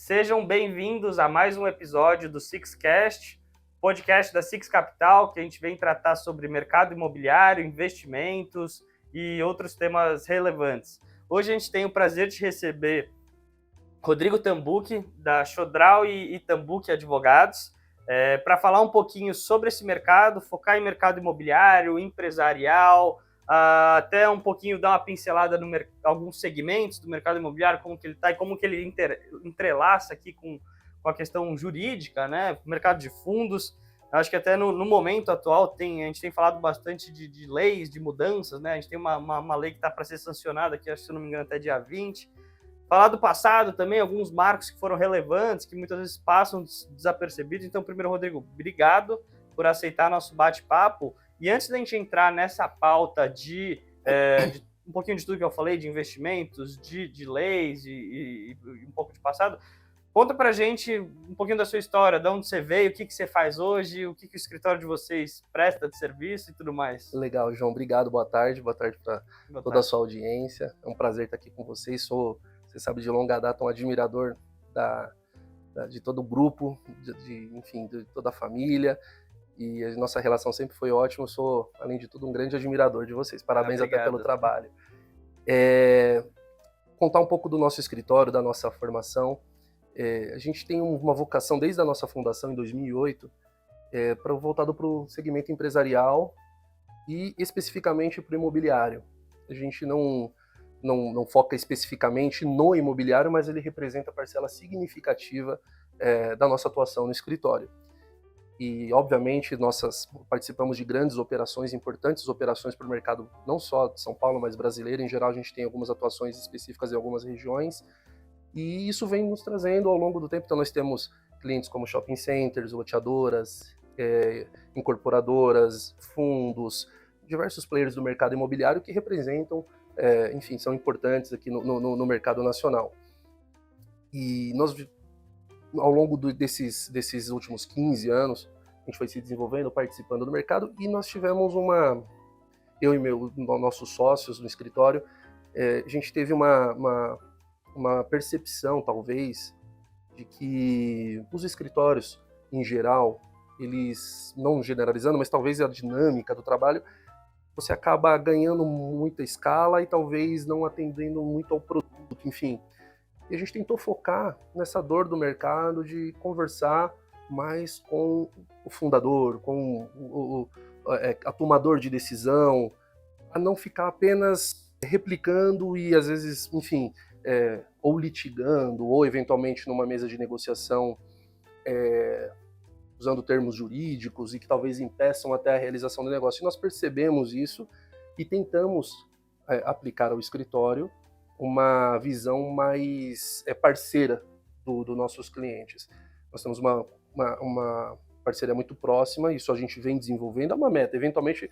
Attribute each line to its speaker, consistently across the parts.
Speaker 1: Sejam bem-vindos a mais um episódio do Sixcast, podcast da Six Capital, que a gente vem tratar sobre mercado imobiliário, investimentos e outros temas relevantes. Hoje a gente tem o prazer de receber Rodrigo Tambucchi, da Chodral e Tambucchi Advogados, para falar um pouquinho sobre esse mercado, focar em mercado imobiliário, empresarial, até um pouquinho dar uma pincelada no alguns segmentos do mercado imobiliário, como que ele está e como que ele entrelaça aqui com a questão jurídica, né? Mercado de fundos. Acho que até no momento atual a gente tem falado bastante de leis, de mudanças, né? A gente tem uma lei que está para ser sancionada aqui, se não me engano, até dia 20. Falar do passado também, alguns marcos que foram relevantes, que muitas vezes passam desapercebidos. Então, primeiro, Rodrigo, obrigado por aceitar nosso bate-papo. E antes da gente entrar nessa pauta de um pouquinho de tudo que eu falei, de investimentos, de leis e um pouco de passado, conta pra gente um pouquinho da sua história, de onde você veio, o que você faz hoje, o que o escritório de vocês presta de serviço e tudo mais.
Speaker 2: Legal, João, obrigado, boa tarde para toda a sua audiência. É um prazer estar aqui com vocês. Você sabe, de longa data, um admirador de todo o grupo, enfim, de toda a família. E a nossa relação sempre foi ótima. Eu sou, além de tudo, um grande admirador de vocês. Parabéns até pelo trabalho. Contar um pouco do nosso escritório, da nossa formação. A gente tem uma vocação desde a nossa fundação em 2008, voltado para o segmento empresarial e especificamente para o imobiliário. A gente não foca especificamente no imobiliário, mas ele representa a parcela significativa da nossa atuação no escritório. E, obviamente, nós participamos de grandes operações, importantes operações para o mercado, não só de São Paulo, mas brasileiro. Em geral, a gente tem algumas atuações específicas em algumas regiões, e isso vem nos trazendo ao longo do tempo. Então, nós temos clientes como shopping centers, loteadoras, incorporadoras, fundos, diversos players do mercado imobiliário que representam, enfim, são importantes aqui no mercado nacional. E nós, ao longo desses últimos 15 anos, a gente foi se desenvolvendo, participando do mercado, e nós tivemos eu e nossos sócios no escritório, a gente teve uma percepção, talvez, de que os escritórios, em geral, eles, não generalizando, mas talvez a dinâmica do trabalho, você acaba ganhando muita escala e talvez não atendendo muito ao produto, enfim. E a gente tentou focar nessa dor do mercado de conversar mais com o fundador, com a tomador de decisão, a não ficar apenas replicando e, às vezes, enfim, ou litigando, ou eventualmente numa mesa de negociação, usando termos jurídicos e que talvez impeçam até a realização do negócio. E nós percebemos isso e tentamos aplicar ao escritório uma visão mais parceira dos nossos clientes. Nós temos uma parceria muito próxima, isso a gente vem desenvolvendo, é uma meta. Eventualmente,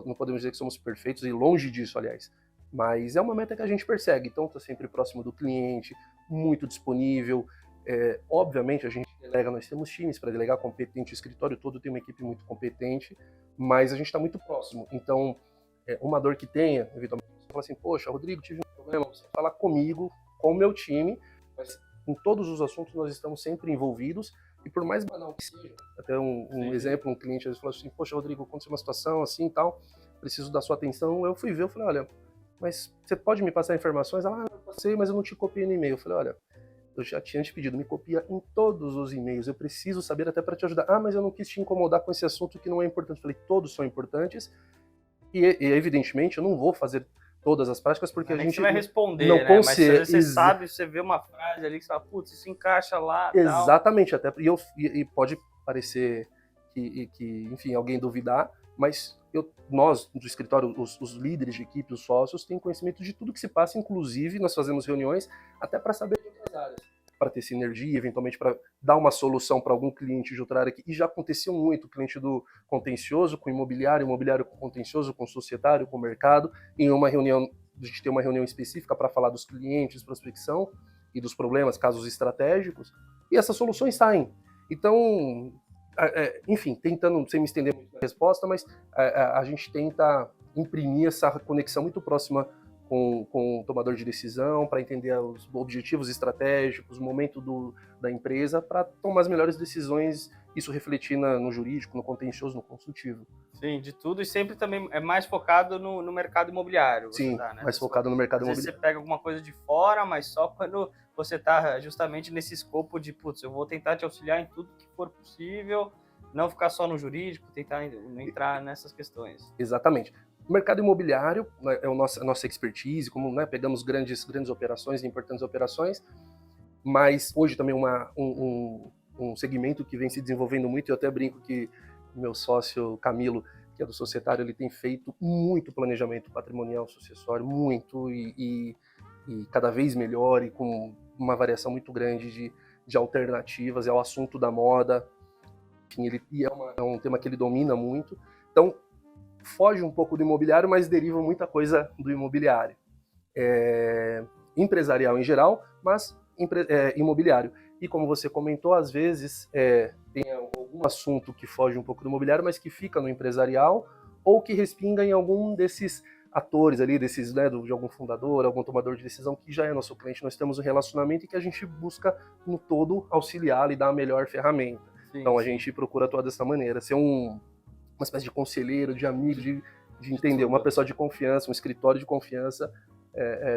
Speaker 2: não podemos dizer que somos perfeitos, e longe disso, aliás, mas é uma meta que a gente persegue. Então, está sempre próximo do cliente, muito disponível. Obviamente, a gente delega, nós temos times para delegar competente, o escritório todo tem uma equipe muito competente, mas a gente está muito próximo. Então, uma dor que tenha, eventualmente, você fala assim, poxa, Rodrigo, tive um problema, você fala comigo, com o meu time, mas em todos os assuntos nós estamos sempre envolvidos, e por mais banal que seja, até um exemplo, um cliente às vezes falou assim, poxa, Rodrigo, aconteceu uma situação assim e tal, preciso da sua atenção. Eu fui ver, eu falei, olha, mas você pode me passar informações? Ela, eu passei, mas eu não te copiei no e-mail. Eu falei, olha, eu já tinha te pedido, me copia em todos os e-mails, eu preciso saber até para te ajudar. Mas eu não quis te incomodar com esse assunto que não é importante. Eu falei, todos são importantes, e evidentemente eu não vou fazer todas as práticas, porque a gente
Speaker 1: você vai responder,
Speaker 2: não
Speaker 1: né? Mas
Speaker 2: consegue.
Speaker 1: você sabe, você vê uma frase ali que você fala, putz, isso encaixa lá.
Speaker 2: Exatamente, até e pode parecer que, enfim, alguém duvidar, mas nós do escritório, os líderes de equipe, os sócios, têm conhecimento de tudo que se passa, inclusive nós fazemos reuniões até para saber de outras áreas, para ter sinergia, eventualmente para dar uma solução para algum cliente de outra área, e já aconteceu muito, cliente do contencioso com imobiliário, imobiliário com contencioso, com societário, com mercado, em uma reunião, a gente tem uma reunião específica para falar dos clientes, prospecção e dos problemas, casos estratégicos, e essas soluções saem. Então, enfim, tentando, sem me estender muito na resposta, mas a gente tenta imprimir essa conexão muito próxima com o tomador de decisão, para entender os objetivos estratégicos, o momento da empresa, para tomar as melhores decisões, isso refletir no jurídico, no contencioso, no consultivo.
Speaker 1: Sim, de tudo, e sempre também é mais focado no mercado imobiliário.
Speaker 2: Sim,
Speaker 1: né?
Speaker 2: mais focado no mercado
Speaker 1: imobiliário. Às vezes
Speaker 2: imobiliário.
Speaker 1: você pega alguma coisa de fora, mas só quando você está justamente nesse escopo de, putz, eu vou tentar te auxiliar em tudo que for possível, não ficar só no jurídico, tentar entrar nessas questões.
Speaker 2: Exatamente. O mercado imobiliário, né, é a nossa expertise, como, né, pegamos grandes operações, importantes operações, mas hoje também um segmento que vem se desenvolvendo muito, eu até brinco que meu sócio Camilo, que é do societário, ele tem feito muito planejamento patrimonial sucessório, muito, e cada vez melhor, e com uma variação muito grande de alternativas, é o assunto da moda, enfim, é um tema que ele domina muito. Então, foge um pouco do imobiliário, mas deriva muita coisa do imobiliário. Empresarial em geral, mas imobiliário. E como você comentou, às vezes tem algum assunto que foge um pouco do imobiliário, mas que fica no empresarial, ou que respinga em algum desses atores ali, desses, né, de algum fundador, algum tomador de decisão que já é nosso cliente. Nós temos um relacionamento e que a gente busca no todo auxiliar e dar a melhor ferramenta. Sim, então a gente procura atuar dessa maneira, ser uma espécie de conselheiro, de amigo, de entender, uma pessoa de confiança, um escritório de confiança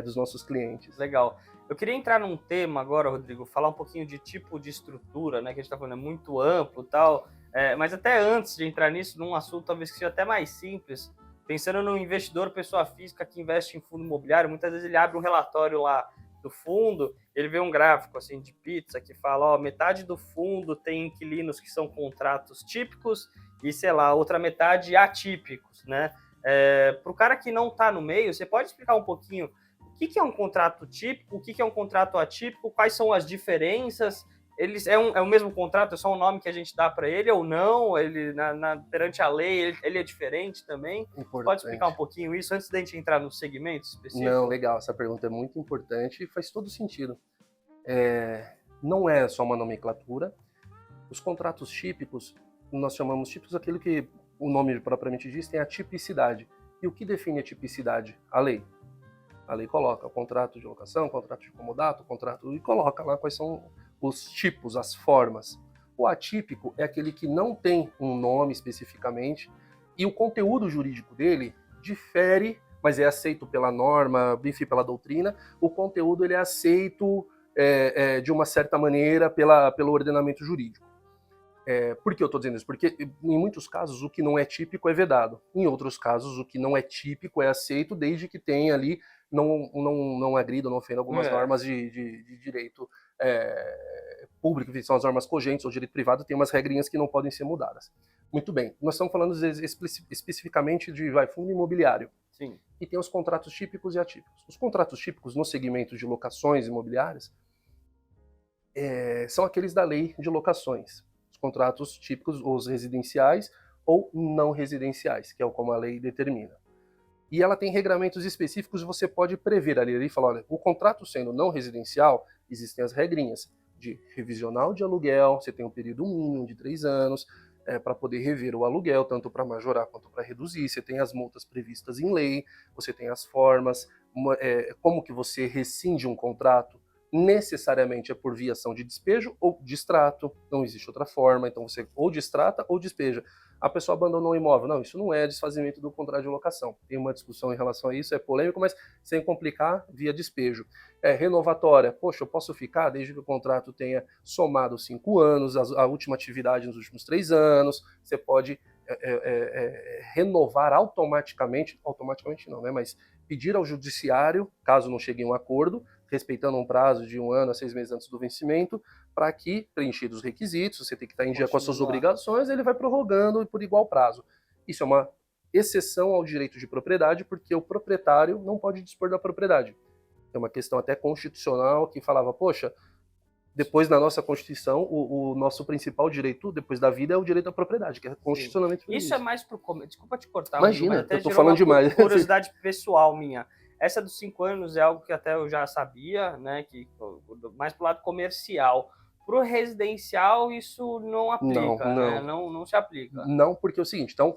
Speaker 2: dos nossos clientes.
Speaker 1: Legal. Eu queria entrar num tema agora, Rodrigo, falar um pouquinho de tipo de estrutura, né, que a gente está falando, é muito amplo e tal, mas até antes de entrar nisso, num assunto talvez que seja até mais simples, pensando no investidor, pessoa física que investe em fundo imobiliário, muitas vezes ele abre um relatório lá do fundo, ele vê um gráfico assim de pizza que fala, ó, metade do fundo tem inquilinos que são contratos típicos e, sei lá, outra metade atípicos, né? Para o cara que não está no meio, você pode explicar um pouquinho o que é um contrato típico, o que é um contrato atípico, quais são as diferenças? Eles é o mesmo contrato, é só um nome que a gente dá para ele ou não? Ele perante a lei ele é diferente também? Importante. Pode explicar um pouquinho isso antes da gente entrar nos segmentos específicos?
Speaker 2: Não, legal, essa pergunta é muito importante e faz todo sentido. Não é só uma nomenclatura. Os contratos típicos, nós chamamos típicos aquilo que o nome propriamente diz, tem a tipicidade. E o que define a tipicidade? A lei. A lei coloca o contrato de locação, contrato de comodato, contrato, e coloca lá quais são os tipos, as formas. O atípico é aquele que não tem um nome especificamente e o conteúdo jurídico dele difere, mas é aceito pela norma, enfim, pela doutrina. O conteúdo ele é aceito de uma certa maneira pelo ordenamento jurídico. Por que eu estou dizendo isso? Porque em muitos casos o que não é típico é vedado. Em outros casos o que não é típico é aceito desde que tenha ali, não agrida, não ofenda algumas normas de direito público, que são as normas cogentes ou direito privado, tem umas regrinhas que não podem ser mudadas. Muito bem, nós estamos falando especificamente de fundo imobiliário.
Speaker 1: Sim.
Speaker 2: E tem os contratos típicos e atípicos. Os contratos típicos no segmento de locações imobiliárias são aqueles da lei de locações. Os contratos típicos, os residenciais ou não residenciais, que é como a lei determina. E ela tem regramentos específicos, você pode prever ali e falar, olha, o contrato sendo não residencial, existem as regrinhas de revisional de aluguel, você tem um período mínimo de 3 anos, para poder rever o aluguel, tanto para majorar quanto para reduzir, você tem as multas previstas em lei, você tem as formas, como que você rescinde um contrato, necessariamente é por viação de despejo ou distrato, não existe outra forma, então você ou distrata ou despeja. A pessoa abandonou o imóvel, não, isso não é desfazimento do contrato de locação. Tem uma discussão em relação a isso, é polêmico, mas sem complicar, via despejo. Renovatória, poxa, eu posso ficar desde que o contrato tenha somado 5 anos, a última atividade nos últimos 3 anos, você pode renovar automaticamente não, né, mas pedir ao judiciário, caso não chegue a um acordo, respeitando um prazo de 1 ano a 6 meses antes do vencimento, para que, preenchidos os requisitos, você tem que estar em dia com as suas obrigações, ele vai prorrogando por igual prazo. Isso é uma exceção ao direito de propriedade, porque o proprietário não pode dispor da propriedade. É uma questão até constitucional que falava, poxa, depois na nossa Constituição, o nosso principal direito, depois da vida, é o direito à propriedade, que é constitucionalmente previsto.
Speaker 1: Isso é mais pro começo. Desculpa te cortar.
Speaker 2: Imagina, eu tô falando demais.
Speaker 1: Curiosidade pessoal minha. Essa dos 5 anos é algo que até eu já sabia, né? Que mais pro lado comercial. Pro residencial, isso não aplica,
Speaker 2: não.
Speaker 1: né? Não se aplica.
Speaker 2: Não, porque é o seguinte, então,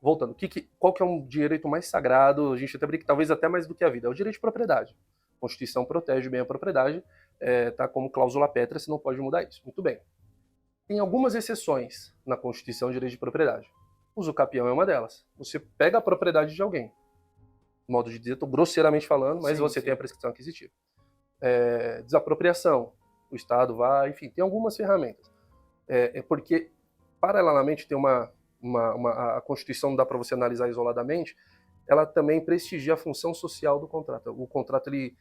Speaker 2: voltando, qual que é um direito mais sagrado? A gente até brinca, talvez até mais do que a vida. É o direito de propriedade. A Constituição protege bem a propriedade, tá como cláusula pétrea, você não pode mudar isso. Muito bem. Tem algumas exceções na Constituição de direito de propriedade. O uso capião é uma delas. Você pega a propriedade de alguém. Modo de dizer, estou grosseiramente falando, mas você tem a prescrição aquisitiva. Desapropriação. O Estado vai, enfim, tem algumas ferramentas. Porque, paralelamente, tem a Constituição, não dá para você analisar isoladamente, ela também prestigia a função social do contrato. O contrato e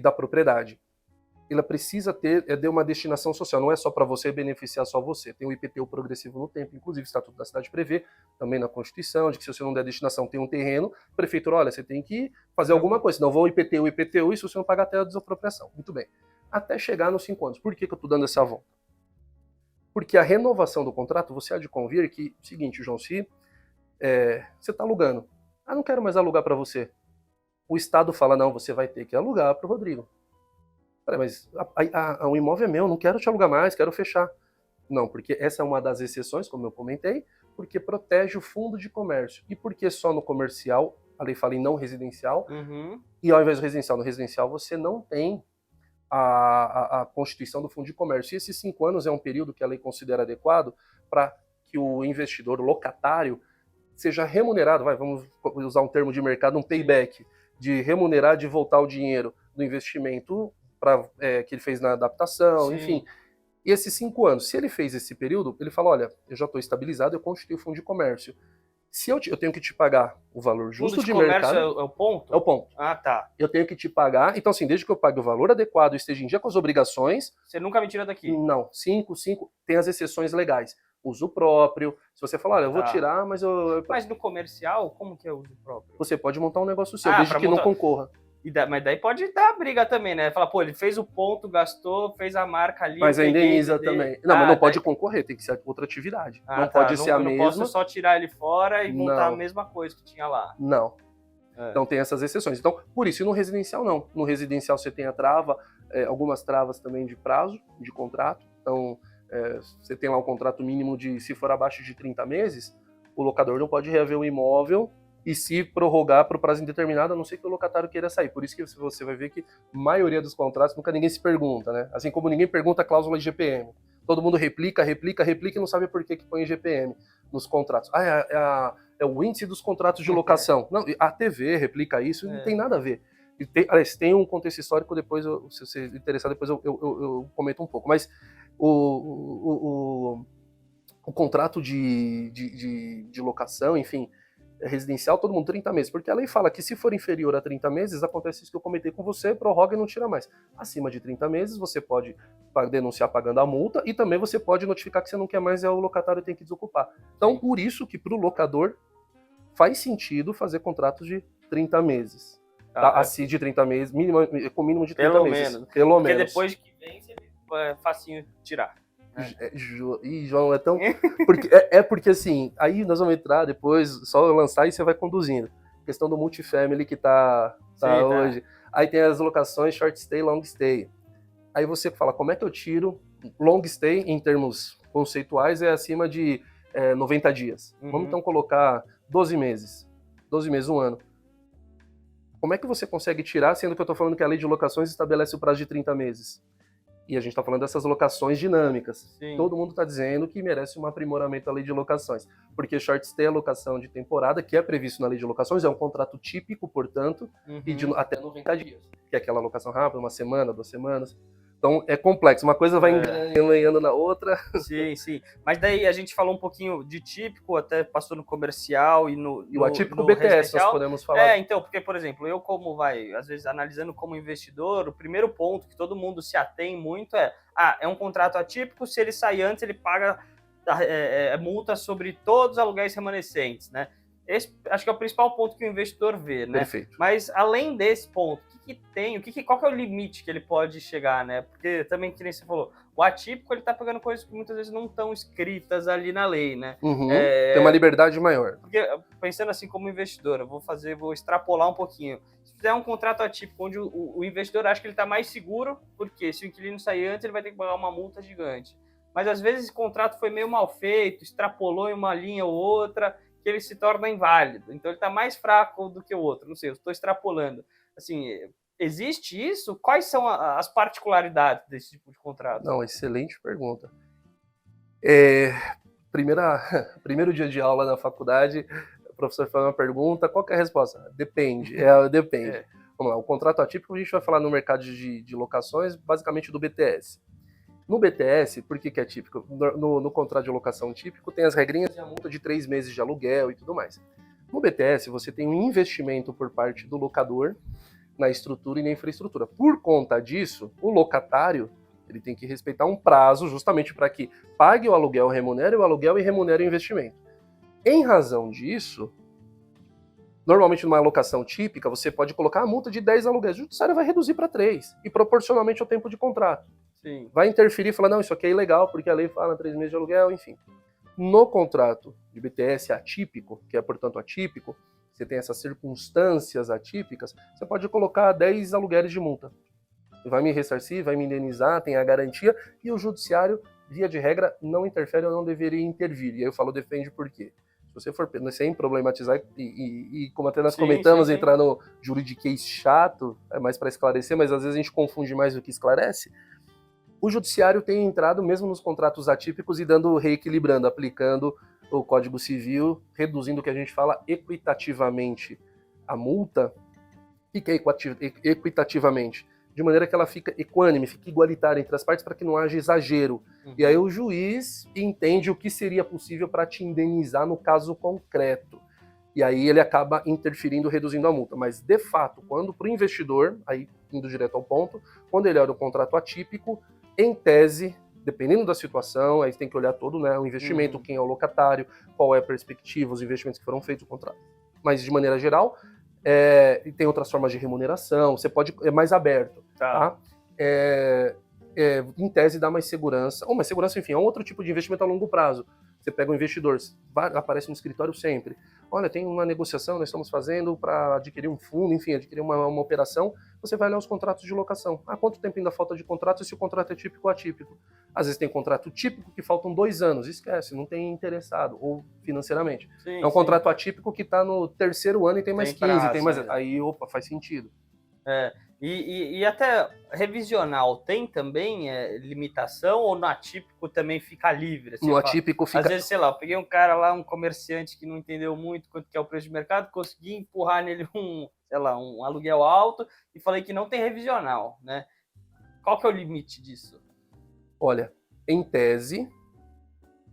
Speaker 2: da propriedade. Ela precisa ter de uma destinação social, não é só para você beneficiar só você. Tem o IPTU progressivo no tempo, inclusive o Estatuto da Cidade prevê, também na Constituição, de que se você não der destinação, tem um terreno, a prefeitura, olha, você tem que fazer alguma coisa, senão vou IPTU, e se você não pagar até a desapropriação. Muito bem. Até chegar nos 5 anos. Por que eu estou dando essa volta? Porque a renovação do contrato, você há de convir que, seguinte, João, se você está alugando, não quero mais alugar para você. O Estado fala, não, você vai ter que alugar para o Rodrigo. Mas o imóvel é meu, não quero te alugar mais, quero fechar. Não, porque essa é uma das exceções, como eu comentei, porque protege o fundo de comércio. E porque só no comercial, a lei fala em não residencial, e ao invés do residencial, no residencial você não tem a constituição do fundo de comércio. E esses 5 anos é um período que a lei considera adequado para que o investidor, o locatário, seja remunerado, vamos usar um termo de mercado, um payback, de remunerar, de voltar o dinheiro do investimento que ele fez na adaptação, enfim. E esses 5 anos, se ele fez esse período, ele fala, olha, eu já estou estabilizado, eu constituí o fundo de comércio. Se eu tenho que te pagar o valor justo de mercado...
Speaker 1: Fundo de comércio é o ponto?
Speaker 2: É o ponto.
Speaker 1: Ah, tá.
Speaker 2: Eu tenho que te pagar, então assim, desde que eu pague o valor adequado e esteja em dia com as obrigações...
Speaker 1: Você nunca me tira daqui?
Speaker 2: Não, 5, tem as exceções legais. Uso próprio, se você falar, olha, eu vou tirar, mas eu...
Speaker 1: Mas no comercial, como que é uso próprio?
Speaker 2: Você pode montar um negócio seu, desde que não concorra.
Speaker 1: Mas daí pode dar briga também, né? Fala, pô, ele fez o ponto, gastou, fez a marca ali.
Speaker 2: Mas indeniza também. Não, mas não pode concorrer, tem que ser outra atividade. Não pode ser a mesma.
Speaker 1: Não posso só tirar ele fora e montar a mesma coisa que tinha lá.
Speaker 2: Não. Então tem essas exceções. Então, por isso, e no residencial não. No residencial você tem a trava, algumas travas também de prazo, de contrato. Então, você tem lá um contrato mínimo de, se for abaixo de 30 meses, o locador não pode reaver o imóvel e se prorrogar para o prazo indeterminado, a não ser que o locatário queira sair. Por isso que você vai ver que a maioria dos contratos nunca ninguém se pergunta, né? Assim como ninguém pergunta a cláusula de GPM. Todo mundo replica e não sabe por que põe GPM nos contratos. É o índice dos contratos de locação. Não, a TV replica isso, não tem nada a ver. Aliás, tem um contexto histórico, depois, se você interessar, depois eu comento um pouco. Mas o contrato de locação, enfim, residencial, todo mundo 30 meses, porque a lei fala que se for inferior a 30 meses, acontece isso que eu comentei com você, prorroga e não tira mais. Acima de 30 meses, você pode denunciar pagando a multa e também você pode notificar que você não quer mais e o locatário tem que desocupar. Então, por isso que para o locador faz sentido fazer contratos de 30 meses. Assim, de 30 meses, com mínimo de 30 meses. Pelo menos.
Speaker 1: Porque depois que vem, é facinho tirar.
Speaker 2: João, é tão... porque assim, aí nós vamos entrar depois, só lançar e você vai conduzindo. Questão do multifamily que tá hoje. Aí tem as locações short stay, long stay. Aí você fala, como é que eu tiro? Long stay, em termos conceituais, é acima de 90 dias. Vamos então colocar 12 meses. 12 meses, 1 ano. Como é que você consegue tirar, sendo que eu tô falando que a lei de locações estabelece o prazo de 30 meses? E a gente está falando dessas locações dinâmicas. Sim. Todo mundo está dizendo que merece um aprimoramento da lei de locações. Porque short stay é a locação de temporada, que é previsto na lei de locações, é um contrato típico, portanto, e de até 90 dias. Que é aquela locação rápida, 1 semana, 2 semanas. Então é complexo, uma coisa vai enganhando na outra.
Speaker 1: Sim, sim. Mas daí a gente falou um pouquinho de típico, até passou no comercial e
Speaker 2: o atípico BTS nós podemos falar.
Speaker 1: Então, porque, por exemplo, eu às vezes analisando como investidor, o primeiro ponto que todo mundo se atém muito é um contrato atípico, se ele sair antes, ele paga multa sobre todos os aluguéis remanescentes, né? Esse acho que é o principal ponto que o investidor vê, né?
Speaker 2: Perfeito.
Speaker 1: Mas além desse ponto, qual que é o limite que ele pode chegar, né? Porque também, que nem você falou, o atípico ele tá pegando coisas que muitas vezes não estão escritas ali na lei, né?
Speaker 2: Tem uma liberdade maior.
Speaker 1: Porque, pensando assim como investidor, vou extrapolar um pouquinho. Se fizer um contrato atípico onde o investidor acha que ele está mais seguro, porque se o inquilino sair antes, ele vai ter que pagar uma multa gigante. Mas às vezes esse contrato foi meio mal feito, extrapolou em uma linha ou outra, que ele se torna inválido. Então ele está mais fraco do que o outro. Não sei, eu estou extrapolando. Assim, existe isso? Quais são as particularidades desse tipo de contrato?
Speaker 2: Não, excelente pergunta. Primeiro dia de aula na faculdade, o professor faz uma pergunta, qual que é a resposta? Depende, depende. Vamos lá, o contrato atípico a gente vai falar no mercado de locações, basicamente do BTS. No BTS, por que é típico? No contrato de locação típico tem as regrinhas e a multa de 3 meses de aluguel e tudo mais. No BTS, você tem um investimento por parte do locador na estrutura e na infraestrutura. Por conta disso, o locatário ele tem que respeitar um prazo justamente para que pague o aluguel, remunere o aluguel e remunere o investimento. Em razão disso, normalmente numa alocação típica, você pode colocar a multa de 10 aluguéis. O judiciário vai reduzir para 3 e proporcionalmente ao tempo de contrato.
Speaker 1: Sim.
Speaker 2: Vai interferir e falar, não, isso aqui é ilegal porque a lei fala 3 meses de aluguel, enfim. No contrato de BTS atípico, que é portanto atípico, você tem essas circunstâncias atípicas, você pode colocar 10 aluguéis de multa. Vai me ressarcir, vai me indenizar, tem a garantia, e o judiciário, via de regra, não interfere ou não deveria intervir. E aí eu falo depende por quê. Se você for sem problematizar, e como até nós comentamos, entrar no juridiquês chato, é mais para esclarecer, mas às vezes a gente confunde mais do que esclarece, o judiciário tem entrado mesmo nos contratos atípicos e reequilibrando, aplicando o Código Civil, reduzindo o que a gente fala equitativamente a multa. O que é equitativamente? De maneira que ela fica equânime, fica igualitária entre as partes para que não haja exagero. E aí o juiz entende o que seria possível para te indenizar no caso concreto. E aí ele acaba interferindo, reduzindo a multa. Mas, de fato, quando para o investidor, aí indo direto ao ponto, quando ele olha o contrato atípico, em tese, dependendo da situação, aí tem que olhar todo, né, o investimento, quem é o locatário, qual é a perspectiva, os investimentos que foram feitos, o contrato. Mas, de maneira geral, tem outras formas de remuneração, você pode, é mais aberto, tá? Em tese dá mais segurança, ou mais segurança, enfim, é um outro tipo de investimento a longo prazo. Você pega um investidor, aparece no escritório sempre, olha, tem uma negociação, nós estamos fazendo para adquirir um fundo, enfim, adquirir uma operação, você vai olhar os contratos de locação. Quanto tempo ainda falta de contrato e se o contrato é típico ou atípico? Às vezes tem contrato típico que faltam 2 anos, esquece, não tem interessado, ou financeiramente. É um contrato atípico que está no 3º ano e tem mais 15, prazo, tem mais... Aí, opa, faz sentido.
Speaker 1: E até revisional tem também limitação ou no atípico também fica livre? Assim,
Speaker 2: no atípico fica...
Speaker 1: Às vezes, sei lá, eu peguei um cara lá, um comerciante que não entendeu muito quanto que é o preço de mercado, consegui empurrar nele um aluguel alto e falei que não tem revisional, né? Qual que é o limite disso?
Speaker 2: Olha, em tese,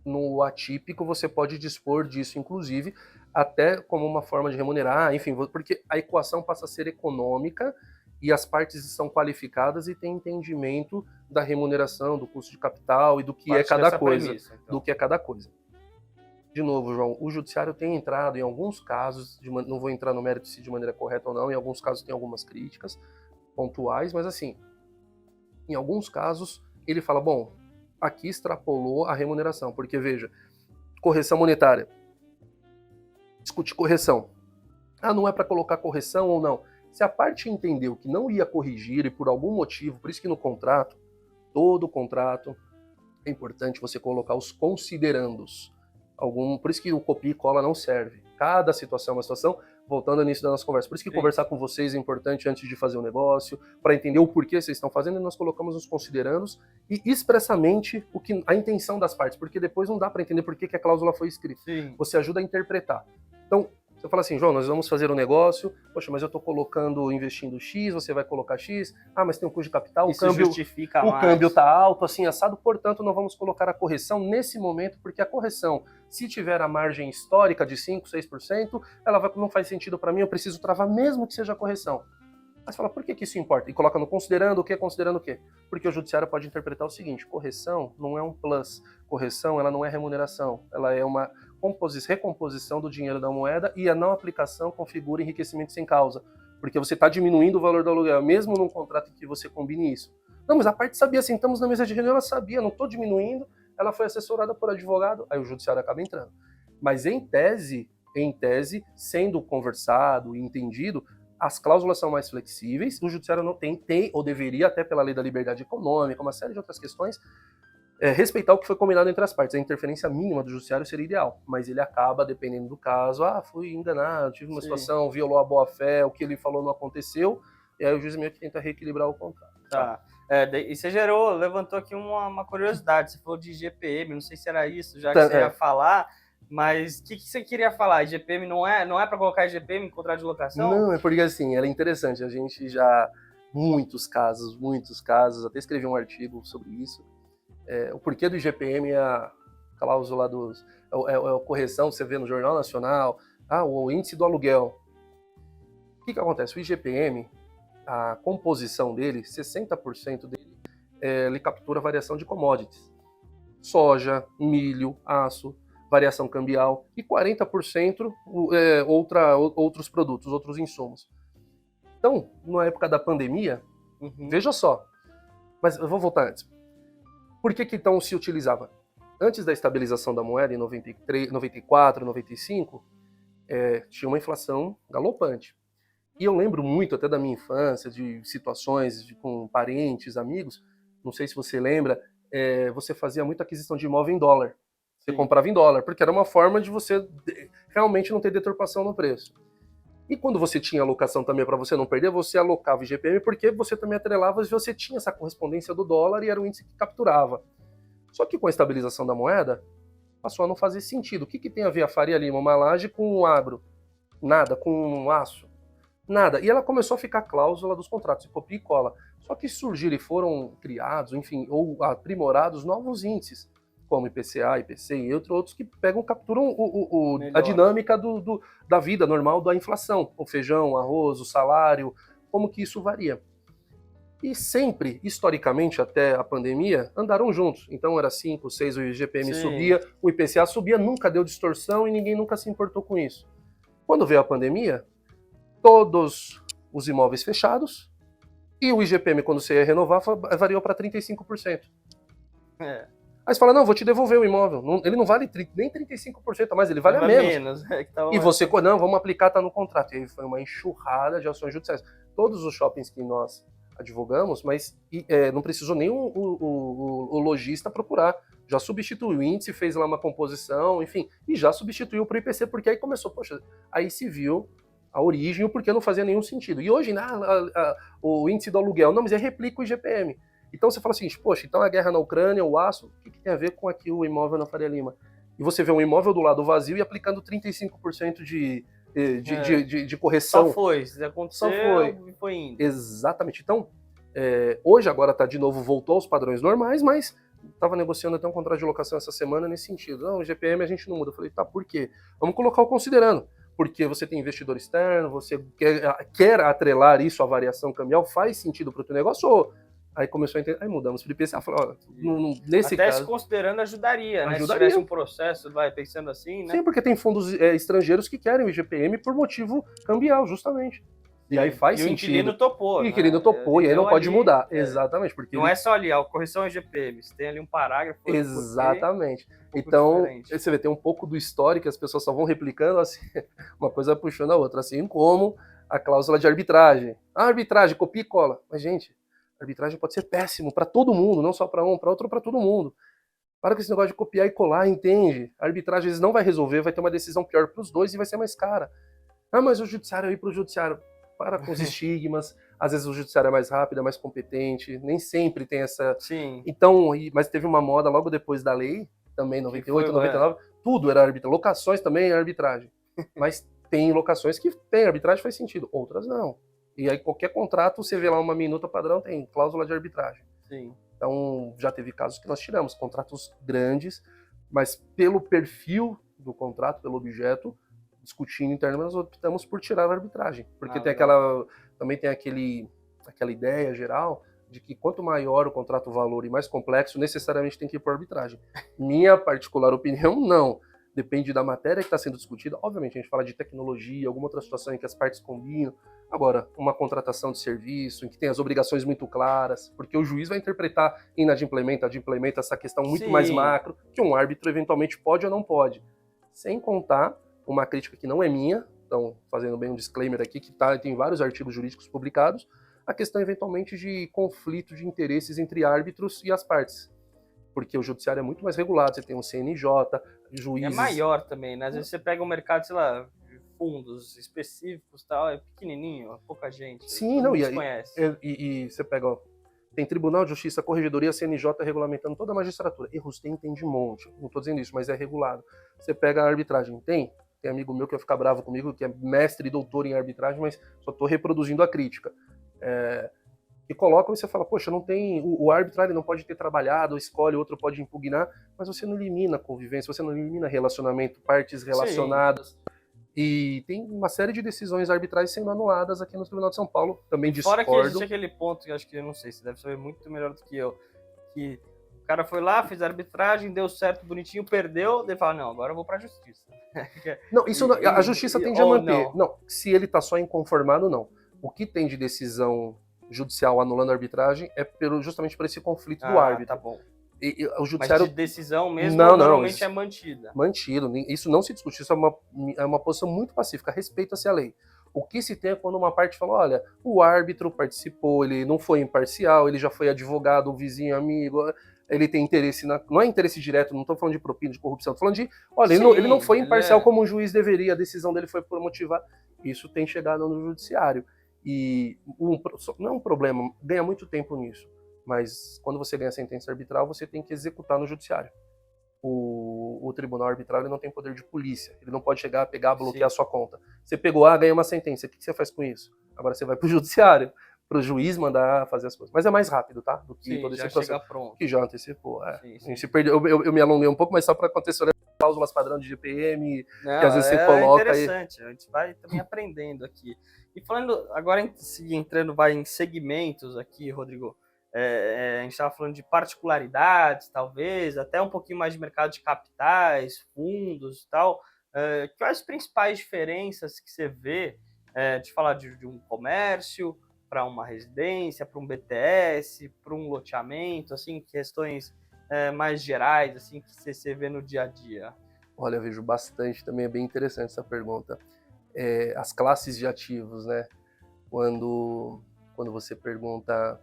Speaker 2: no atípico você pode dispor disso, inclusive, até como uma forma de remunerar, enfim, porque a equação passa a ser econômica e as partes estão qualificadas e têm entendimento da remuneração, do custo de capital e do que é cada coisa. Premissa, então. Do que é cada coisa. De novo, João, o judiciário tem entrado em alguns casos, não vou entrar no mérito se de maneira correta ou não, em alguns casos tem algumas críticas pontuais, mas assim, em alguns casos ele fala, bom, aqui extrapolou a remuneração, porque veja, correção monetária, discute correção. Não é para colocar correção ou não. Se a parte entendeu que não ia corrigir e por algum motivo, por isso que no contrato, todo contrato, é importante você colocar os considerandos. Por isso que o copia e cola não serve. Cada situação é uma situação, voltando ao início da nossa conversa. Por isso que conversar com vocês é importante antes de fazer o negócio, para entender o porquê vocês estão fazendo, e nós colocamos os considerandos e expressamente a intenção das partes, porque depois não dá para entender por que a cláusula foi escrita. Sim. Você ajuda a interpretar. Então, você fala assim, João, nós vamos fazer um negócio, poxa, mas eu estou investindo X, você vai colocar X, mas tem um custo de capital, o câmbio está alto, assim, assado, portanto, não vamos colocar a correção nesse momento, porque a correção, se tiver a margem histórica de 5%, 6%, não faz sentido para mim, eu preciso travar mesmo que seja a correção. Mas você fala, por que isso importa? E coloca no considerando o quê? Considerando o quê? Porque o judiciário pode interpretar o seguinte, correção não é um plus, correção ela não é remuneração, ela é uma recomposição do dinheiro da moeda e a não aplicação configura enriquecimento sem causa, porque você está diminuindo o valor do aluguel, mesmo num contrato que você combine isso. Não, mas a parte sabia, sentamos na mesa de reunião, ela sabia, não estou diminuindo, ela foi assessorada por advogado, aí o judiciário acaba entrando. Mas em tese, sendo conversado e entendido, as cláusulas são mais flexíveis, o judiciário não tem ou deveria, até pela lei da liberdade econômica, uma série de outras questões, respeitar o que foi combinado entre as partes. A interferência mínima do judiciário seria ideal, mas ele acaba, dependendo do caso, fui enganado, tive uma situação, violou a boa-fé, o que ele falou não aconteceu, e aí o juiz meio que tenta reequilibrar o contrato.
Speaker 1: Tá. E você levantou aqui uma curiosidade, você falou de IGPM, não sei se era isso, já que você ia falar, mas o que você queria falar? IGPM não é para colocar IGPM em contrato de locação?
Speaker 2: Não, é porque assim, ela é interessante, a gente já, muitos casos, até escrevi um artigo sobre isso, o porquê do IGPM é a cláusula a correção, você vê no Jornal Nacional, o índice do aluguel. O que acontece? O IGPM, a composição dele, 60% dele, ele captura a variação de commodities. Soja, milho, aço, variação cambial, e 40% outros produtos, outros insumos. Então, na época da pandemia, veja só, mas eu vou voltar antes. Por que então se utilizava? Antes da estabilização da moeda, em 93, 94, 95, tinha uma inflação galopante. E eu lembro muito até da minha infância, de situações com parentes, amigos, não sei se você lembra, você fazia muita aquisição de imóvel em dólar. Você comprava em dólar, porque era uma forma de você realmente não ter deturpação no preço. E quando você tinha alocação também para você não perder, você alocava IGPM porque você também atrelava e você tinha essa correspondência do dólar e era o índice que capturava. Só que com a estabilização da moeda, passou a não fazer sentido. O que tem a ver a Faria Lima, uma laje com o agro? Nada. Com um aço? Nada. E ela começou a ficar a cláusula dos contratos, de copia e cola. Só que surgiram e foram criados, enfim, ou aprimorados novos índices, como IPCA, IPC e outros que capturam a dinâmica da vida normal da inflação. O feijão, o arroz, o salário, como que isso varia. E sempre, historicamente, até a pandemia, andaram juntos. Então era 5, 6, o IGPM subia, o IPCA subia, nunca deu distorção e ninguém nunca se importou com isso. Quando veio a pandemia, todos os imóveis fechados e o IGPM, quando você ia renovar, variou para 35%. Aí você fala, não, vou te devolver o imóvel. Ele não vale nem 35% a mais, ele vale a menos. E você, não, vamos aplicar, tá no contrato. E aí foi uma enxurrada de ações judiciais. Todos os shoppings que nós advogamos, mas não precisou nem o lojista procurar. Já substituiu o índice, fez lá uma composição, enfim, e já substituiu para o IPC, porque aí começou, aí se viu a origem, o porquê não fazia nenhum sentido. E hoje, o índice do aluguel, não, mas replica o IGPM. Então você fala assim, então a guerra na Ucrânia, o aço, o que tem a ver com aqui o imóvel na Faria Lima? E você vê um imóvel do lado vazio e aplicando 35% de correção.
Speaker 1: Só foi, se aconteceu, foi indo.
Speaker 2: Exatamente. Então, hoje agora de novo, voltou aos padrões normais, mas estava negociando até um contrato de locação essa semana nesse sentido. Não, o IGPM a gente não muda. Eu falei, por quê? Vamos colocar o considerando. Porque você tem investidor externo, você quer atrelar isso à variação cambial, faz sentido para o teu negócio? Aí começou a entender, aí mudamos para o IPCA, falou, nesse
Speaker 1: até
Speaker 2: caso...
Speaker 1: se considerando ajudaria, né? Se tivesse um processo, pensando assim, né?
Speaker 2: Sim, porque tem fundos estrangeiros que querem o IGPM por motivo cambial, justamente. E aí faz sentido.
Speaker 1: E o inquilino topou.
Speaker 2: E o inquilino topou, e aí não pode mudar. Exatamente. Porque
Speaker 1: não é só ali, a correção é IGPM, você tem ali um parágrafo.
Speaker 2: Exatamente. Então, você vê, tem um pouco do histórico que as pessoas só vão replicando, assim, uma coisa puxando a outra, assim como a cláusula de arbitragem. Arbitragem, copia e cola. Mas, gente, a arbitragem pode ser péssimo para todo mundo, não só para um, para outro, para todo mundo. Para com esse negócio de copiar e colar, entende? A arbitragem às vezes não vai resolver, vai ter uma decisão pior para os dois e vai ser mais cara. Mas o judiciário aí para o judiciário. Para com os estigmas, às vezes o judiciário é mais rápido, é mais competente, nem sempre tem essa...
Speaker 1: Sim.
Speaker 2: Então, mas teve uma moda logo depois da lei, também 98, 99, tudo era arbitragem. Locações também é arbitragem. Mas tem locações que tem arbitragem, faz sentido, outras não. E aí qualquer contrato, você vê lá uma minuta padrão, tem cláusula de arbitragem.
Speaker 1: Sim.
Speaker 2: Então, já teve casos que nós tiramos, contratos grandes, mas pelo perfil do contrato, pelo objeto, discutindo internamente, nós optamos por tirar a arbitragem. Porque também tem aquela ideia geral de que quanto maior o contrato valor e mais complexo, necessariamente tem que ir para arbitragem. Minha particular opinião, não. Depende da matéria que está sendo discutida. Obviamente, a gente fala de tecnologia, alguma outra situação em que as partes combinam. Agora, uma contratação de serviço, em que tem as obrigações muito claras, porque o juiz vai interpretar inadimplementa, adimplementa, essa questão muito mais macro, que um árbitro eventualmente pode ou não pode. Sem contar uma crítica que não é minha, então fazendo bem um disclaimer aqui, que tem vários artigos jurídicos publicados, a questão eventualmente de conflito de interesses entre árbitros e as partes. porque o judiciário é muito mais regulado, você tem um CNJ,
Speaker 1: É
Speaker 2: juízes...
Speaker 1: maior também, né? Às vezes você pega um mercado, sei lá, de fundos específicos e tal, é pequenininho, é pouca gente,
Speaker 2: Sim,
Speaker 1: todo
Speaker 2: não,
Speaker 1: mundo
Speaker 2: e
Speaker 1: se
Speaker 2: aí
Speaker 1: conhece.
Speaker 2: e você pega, ó, tem Tribunal de Justiça, Corregedoria, CNJ regulamentando toda a magistratura. Erros tem de monte, não estou dizendo isso, mas é regulado. Você pega a arbitragem, tem amigo meu que vai ficar bravo comigo, que é mestre e doutor em arbitragem, mas só estou reproduzindo a crítica. E colocam e você fala, poxa, não tem, o árbitro ele não pode ter trabalhado, escolhe, outro pode impugnar, mas você não elimina a convivência, você não elimina relacionamento, partes
Speaker 1: Sim.
Speaker 2: relacionadas. E tem uma série de decisões arbitrais sendo anuladas aqui no Tribunal de São Paulo, também
Speaker 1: E fora que existe
Speaker 2: discordo.
Speaker 1: aquele ponto que eu acho que, eu não sei, você deve saber muito melhor do que eu, que o cara foi lá, fez a arbitragem, deu certo, bonitinho, perdeu, daí fala, não, agora eu vou pra justiça.
Speaker 2: Não, isso a justiça tende a
Speaker 1: ou
Speaker 2: manter. Não, se ele está só inconformado, não. O que tem de decisão judicial anulando a arbitragem é justamente por esse conflito do árbitro.
Speaker 1: Tá bom.
Speaker 2: O
Speaker 1: Mas
Speaker 2: judiciário
Speaker 1: de decisão mesmo,
Speaker 2: Não,
Speaker 1: normalmente
Speaker 2: isso-
Speaker 1: é mantida.
Speaker 2: mantido, isso não se discute, isso é uma posição muito pacífica, respeita-se a lei. O que se tem é quando uma parte fala, olha, o árbitro participou, ele não foi imparcial, ele já foi advogado, um vizinho, amigo, ele tem interesse não é interesse direto, não estou falando de propina, de corrupção, estou falando de, olha, ele não foi imparcial como um juiz deveria, a decisão dele foi por motivar. Isso tem chegado no judiciário. E não é um problema, ganha muito tempo nisso, mas quando você ganha sentença arbitral, você tem que executar no judiciário. O tribunal arbitral ele não tem poder de polícia, ele não pode chegar, pegar, bloquear a sua conta. Você pegou, ganhou uma sentença, o que você faz com isso? Agora você vai para o judiciário, para o juiz mandar fazer as coisas. Mas é mais rápido, tá? Do que todo esse processo.
Speaker 1: Pronto.
Speaker 2: Que já antecipou.
Speaker 1: Sim.
Speaker 2: Se perdeu, eu me alonguei um pouco, mas só para contextualizar cláusulas padrão de GPM,
Speaker 1: não,
Speaker 2: que às vezes você coloca.
Speaker 1: É interessante, a gente vai também aprendendo aqui. E falando, agora entrando em segmentos aqui, Rodrigo, a gente estava falando de particularidades, talvez, até um pouquinho mais de mercado de capitais, fundos e tal. Quais as principais diferenças que você vê de falar de um comércio para uma residência, para um BTS, para um loteamento, assim, questões mais gerais, assim, que você vê no dia a dia?
Speaker 2: Olha, eu vejo bastante, também é bem interessante essa pergunta. As classes de ativos, né? Quando você pergunta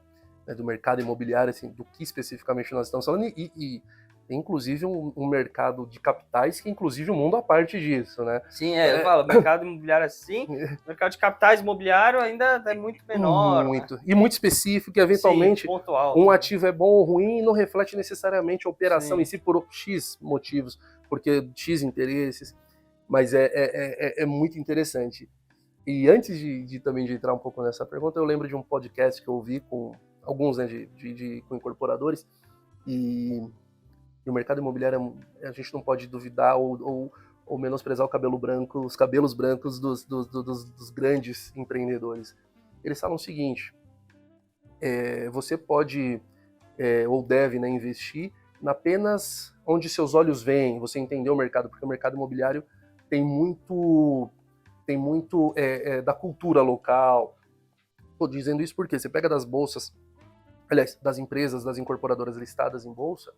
Speaker 2: do mercado imobiliário, assim, do que especificamente nós estamos falando, e tem inclusive um mercado de capitais que inclusive um mundo à parte disso, né?
Speaker 1: Sim, eu falo, mercado imobiliário assim, mercado de capitais imobiliário ainda é muito menor.
Speaker 2: Muito.
Speaker 1: Né?
Speaker 2: E muito específico, e eventualmente
Speaker 1: Sim, ponto alto,
Speaker 2: ativo é bom ou ruim e não reflete necessariamente a operação em si por X motivos, porque X interesses, mas é muito interessante. E antes também de entrar um pouco nessa pergunta, eu lembro de um podcast que eu ouvi com alguns, né, com incorporadores, e o mercado imobiliário, a gente não pode duvidar ou menosprezar os cabelos brancos dos grandes empreendedores. Eles falam o seguinte, você pode ou deve, né, investir apenas onde seus olhos veem, você entendeu o mercado, porque o mercado imobiliário tem muito da cultura local. Estou dizendo isso porque você pega das bolsas, aliás, das empresas, das incorporadoras listadas em bolsa,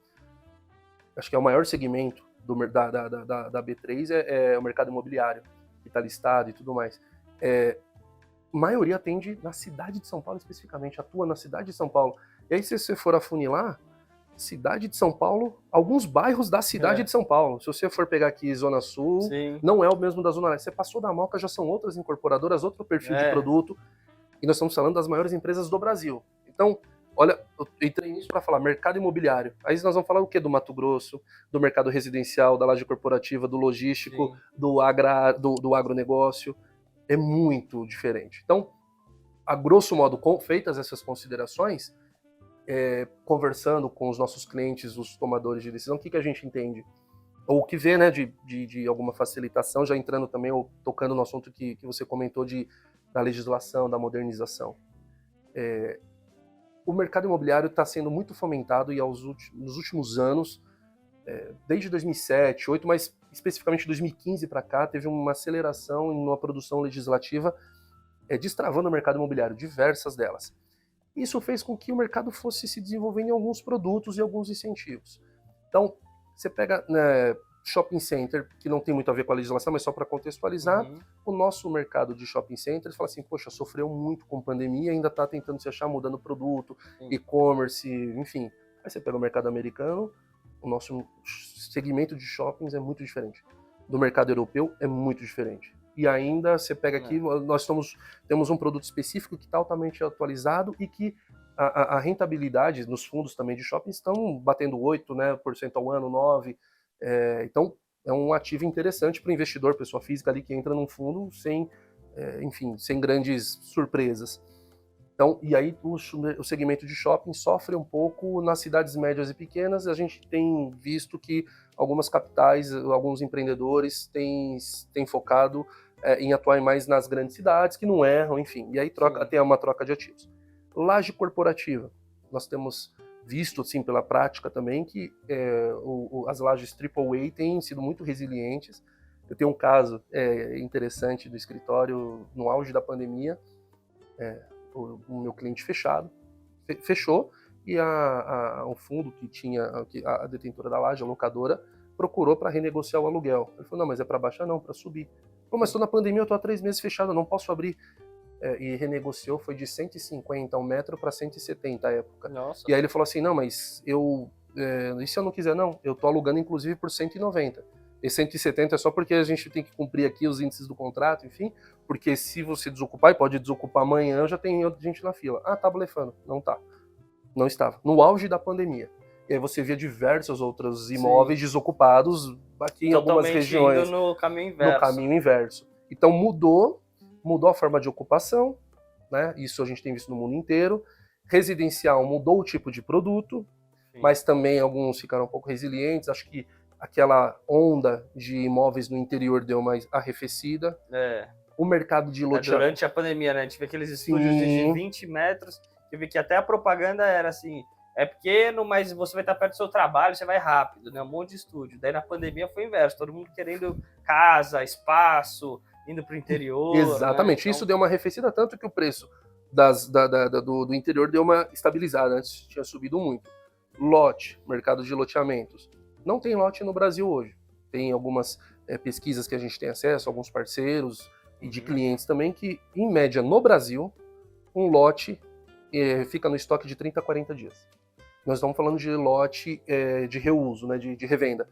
Speaker 2: acho que é o maior segmento da B3 é o mercado imobiliário, que está listado e tudo mais. A maioria atende na cidade de São Paulo especificamente, atua na cidade de São Paulo. E aí, se você for afunilar, cidade de São Paulo, alguns bairros da cidade de São Paulo. Se você for pegar aqui Zona Sul,
Speaker 1: Sim.
Speaker 2: não é o mesmo da Zona Leste. Você passou da Moca, já são outras incorporadoras, outro perfil de produto. E nós estamos falando das maiores empresas do Brasil. Então, olha, eu entrei nisso para falar mercado imobiliário. Aí nós vamos falar o quê? Do Mato Grosso, do mercado residencial, da laje corporativa, do logístico, do agronegócio. É muito diferente. Então, a grosso modo, feitas essas considerações, conversando com os nossos clientes, os tomadores de decisão, o que a gente entende? Ou o que vê, né, de alguma facilitação, já entrando também, ou tocando no assunto que você comentou da legislação, da modernização. O mercado imobiliário está sendo muito fomentado e nos últimos anos, desde 2007, 2008, mas especificamente 2015 para cá, teve uma aceleração em uma produção legislativa destravando o mercado imobiliário, diversas delas. Isso fez com que o mercado fosse se desenvolvendo em alguns produtos e alguns incentivos. Então, você pega shopping center, que não tem muito a ver com a legislação, mas só para contextualizar, o nosso mercado de shopping centers fala assim, poxa, sofreu muito com pandemia, ainda está tentando se achar, mudando produto, e-commerce, enfim, Aí você pega o mercado americano, o nosso segmento de shoppings é muito diferente. Do mercado europeu é muito diferente. E ainda você pega aqui, nós temos um produto específico que está altamente atualizado e que a rentabilidade nos fundos também de shopping estão batendo 8%, né, por cento ao ano, 9%. Então, é um ativo interessante para o investidor, pessoa física ali que entra num fundo sem, enfim, sem grandes surpresas. Então, e aí o segmento de shopping sofre um pouco nas cidades médias e pequenas. A gente tem visto que algumas capitais, alguns empreendedores têm focado em atuar mais nas grandes cidades, que não erram, enfim. E aí tem uma troca de ativos. Laje corporativa. Nós temos visto, assim, pela prática também, que as lajes AAA têm sido muito resilientes. Eu tenho um caso interessante do escritório no auge da pandemia. O meu cliente fechou, e o fundo que tinha, a detentora da laje, a locadora, procurou para renegociar o aluguel. Ele falou, não, mas é para baixar? Não, para subir. Pô, mas estou na pandemia, eu estou há 3 meses fechado, eu não posso abrir. E renegociou, foi de 150 ao metro para 170 à época.
Speaker 1: Nossa.
Speaker 2: E aí ele falou assim, não, mas e se eu não quiser? Não, eu estou alugando inclusive por 190. E 170 é só porque a gente tem que cumprir aqui os índices do contrato, enfim, porque se você desocupar, e pode desocupar amanhã, já tem outra gente na fila. Ah, tá blefando. Não tá. Não estava. No auge da pandemia. E aí você via diversos outros imóveis desocupados aqui em algumas regiões.
Speaker 1: Indo no caminho inverso.
Speaker 2: No caminho inverso. Então mudou a forma de ocupação, né? Isso a gente tem visto no mundo inteiro. Residencial mudou o tipo de produto, mas também alguns ficaram um pouco resilientes. Acho que aquela onda de imóveis no interior deu mais arrefecida. O mercado de loteamento...
Speaker 1: Durante a pandemia, né? A gente vê aqueles estúdios de 20 metros, eu vi que até a propaganda era assim, é pequeno, mas você vai estar perto do seu trabalho, você vai rápido, né? Um monte de estúdio. Daí na pandemia foi o inverso, todo mundo querendo casa, espaço, indo para o interior.
Speaker 2: Exatamente, né? Então... Isso deu uma arrefecida, tanto que o preço do interior deu uma estabilizada, antes tinha subido muito. Lote, mercado de loteamentos. Não tem lote no Brasil hoje. Tem algumas pesquisas que a gente tem acesso, alguns parceiros e de clientes também, que, em média, no Brasil, um lote fica no estoque de 30 a 40 dias. Nós estamos falando de lote de reuso, né, de revenda.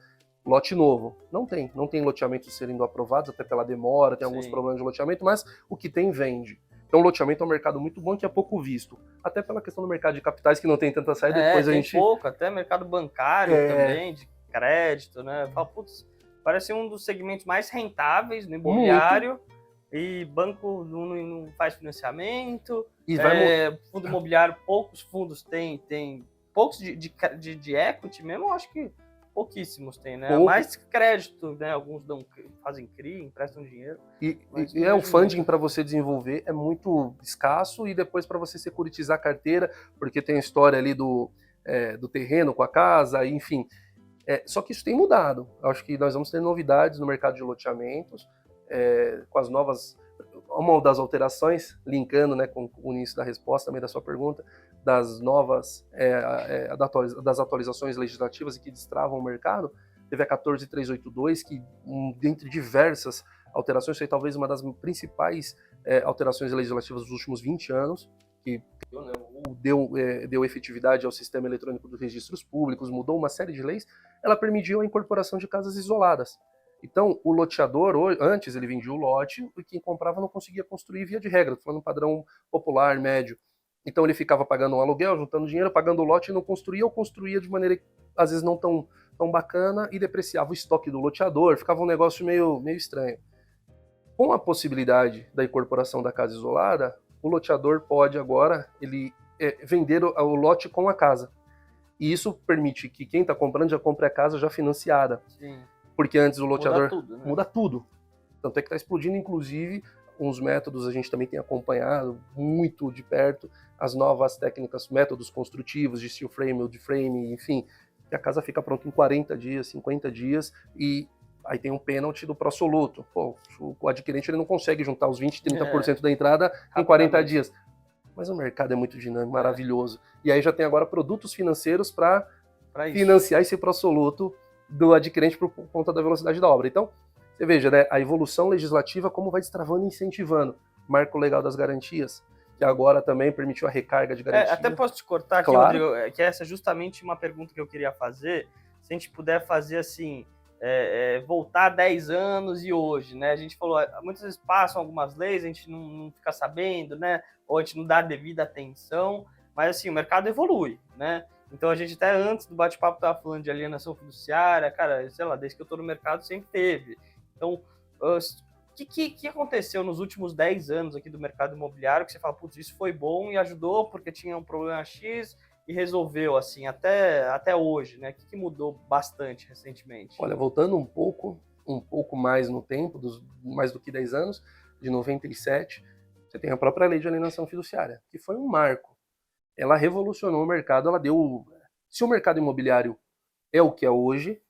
Speaker 2: Lote novo. Não tem loteamentos sendo aprovados, até pela demora, tem alguns problemas de loteamento, mas o que tem vende. Então, o loteamento é um mercado muito bom que é pouco visto. Até pela questão do mercado de capitais, que não tem tanta saída. Depois
Speaker 1: tem pouco, até mercado bancário também, de crédito, né? Fala, putz, parece um dos segmentos mais rentáveis no imobiliário. Muito. E banco não faz financiamento. E fundo imobiliário, poucos fundos tem poucos de equity mesmo, eu acho que pouquíssimos tem, né? Mais crédito, né? Alguns fazem CRI, emprestam dinheiro. E
Speaker 2: o funding para você desenvolver é muito escasso, e depois para você securitizar a carteira, porque tem a história ali do terreno com a casa, enfim. Só que isso tem mudado. Eu acho que nós vamos ter novidades no mercado de loteamentos, com as novas... Uma das alterações, linkando, né, com o início da resposta também da sua pergunta, das novas das atualizações legislativas e que destravam o mercado, teve a 14382, que dentre diversas alterações, foi talvez uma das principais alterações legislativas dos últimos 20 anos, que deu efetividade ao sistema eletrônico dos registros públicos, mudou uma série de leis. Ela permitiu a incorporação de casas isoladas. Então, o loteador, antes ele vendia o lote, e quem comprava não conseguia construir via de regra, falando padrão popular, médio. Então ele ficava pagando um aluguel, juntando dinheiro, pagando o lote e não construía, ou construía de maneira, às vezes, não tão bacana, e depreciava o estoque do loteador, ficava um negócio meio estranho. Com a possibilidade da incorporação da casa isolada, o loteador pode agora vender o lote com a casa. E isso permite que quem está comprando já compre a casa já financiada.
Speaker 1: Sim.
Speaker 2: Porque antes o loteador
Speaker 1: muda
Speaker 2: tudo. Tanto é que está explodindo, inclusive, uns métodos, a gente também tem acompanhado muito de perto as novas técnicas, métodos construtivos de steel frame, wood frame, enfim, que a casa fica pronta em 40 dias, 50 dias, e aí tem um pênalti do pró-soluto. Pô, o adquirente ele não consegue juntar os 20%, 30% da entrada em 40 dias. Mas o mercado é muito dinâmico, maravilhoso. E aí já tem agora produtos financeiros para financiar esse pró-soluto do adquirente por conta da velocidade da obra. Então, você veja, né, a evolução legislativa como vai destravando e incentivando. Marco legal das garantias, que agora também permitiu a recarga de garantia.
Speaker 1: Até posso te cortar aqui,
Speaker 2: Claro.
Speaker 1: Rodrigo, que essa é justamente uma pergunta que eu queria fazer. Se a gente puder fazer assim, voltar 10 anos e hoje, né? A gente falou, muitas vezes passam algumas leis, a gente não fica sabendo, né? Ou a gente não dá a devida atenção, mas assim, o mercado evolui, né? Então a gente até antes do bate-papo estava falando de alienação fiduciária, cara, sei lá, desde que eu estou no mercado sempre teve. Então, o que aconteceu nos últimos 10 anos aqui do mercado imobiliário que você fala, putz, isso foi bom e ajudou porque tinha um problema X e resolveu, assim, até hoje, né? O que mudou bastante recentemente?
Speaker 2: Olha, voltando um pouco mais no tempo, mais do que 10 anos, de 97, você tem a própria lei de alienação fiduciária, que foi um marco. Ela revolucionou o mercado, ela deu... Se o mercado imobiliário é o que é hoje,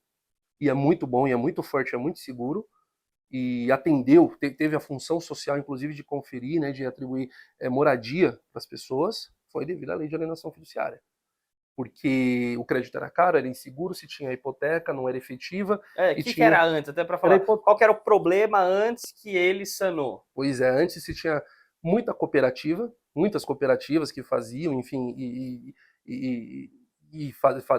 Speaker 2: e é muito bom, e é muito forte, é muito seguro, e atendeu, teve a função social, inclusive, de conferir, né, de atribuir moradia para as pessoas, foi devido à lei de alienação fiduciária. Porque o crédito era caro, era inseguro, se tinha hipoteca, não era efetiva.
Speaker 1: O que era antes? Até para falar, qual que era o problema antes que ele sanou?
Speaker 2: Pois é, antes se tinha muitas cooperativas que faziam, enfim,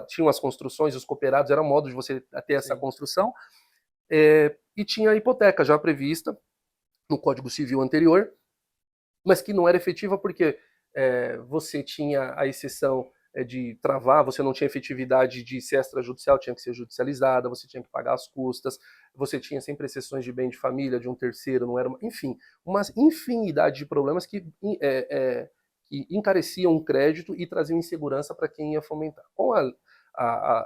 Speaker 2: tinham as construções, os cooperados, era modo de você ter essa construção, e tinha a hipoteca já prevista no Código Civil anterior, mas que não era efetiva porque você tinha a exceção de travar, você não tinha efetividade de ser extrajudicial, tinha que ser judicializada, você tinha que pagar as custas, você tinha sempre exceções de bem de família, de um terceiro, não era, enfim, uma infinidade de problemas que encareciam o crédito e traziam insegurança para quem ia fomentar. Com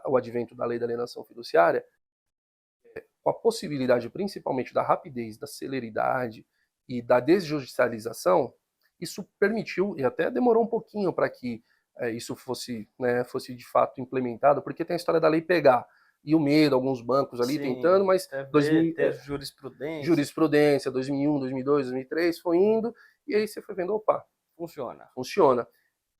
Speaker 2: o advento da lei da alienação fiduciária, com a possibilidade principalmente da rapidez, da celeridade e da desjudicialização, isso permitiu, e até demorou um pouquinho para que isso fosse de fato implementado, porque tem a história da lei pegar, e o medo, alguns bancos ali tentando, mas...
Speaker 1: ter jurisprudência.
Speaker 2: 2001, 2002, 2003, foi indo, e aí você foi vendo, opa,
Speaker 1: funciona.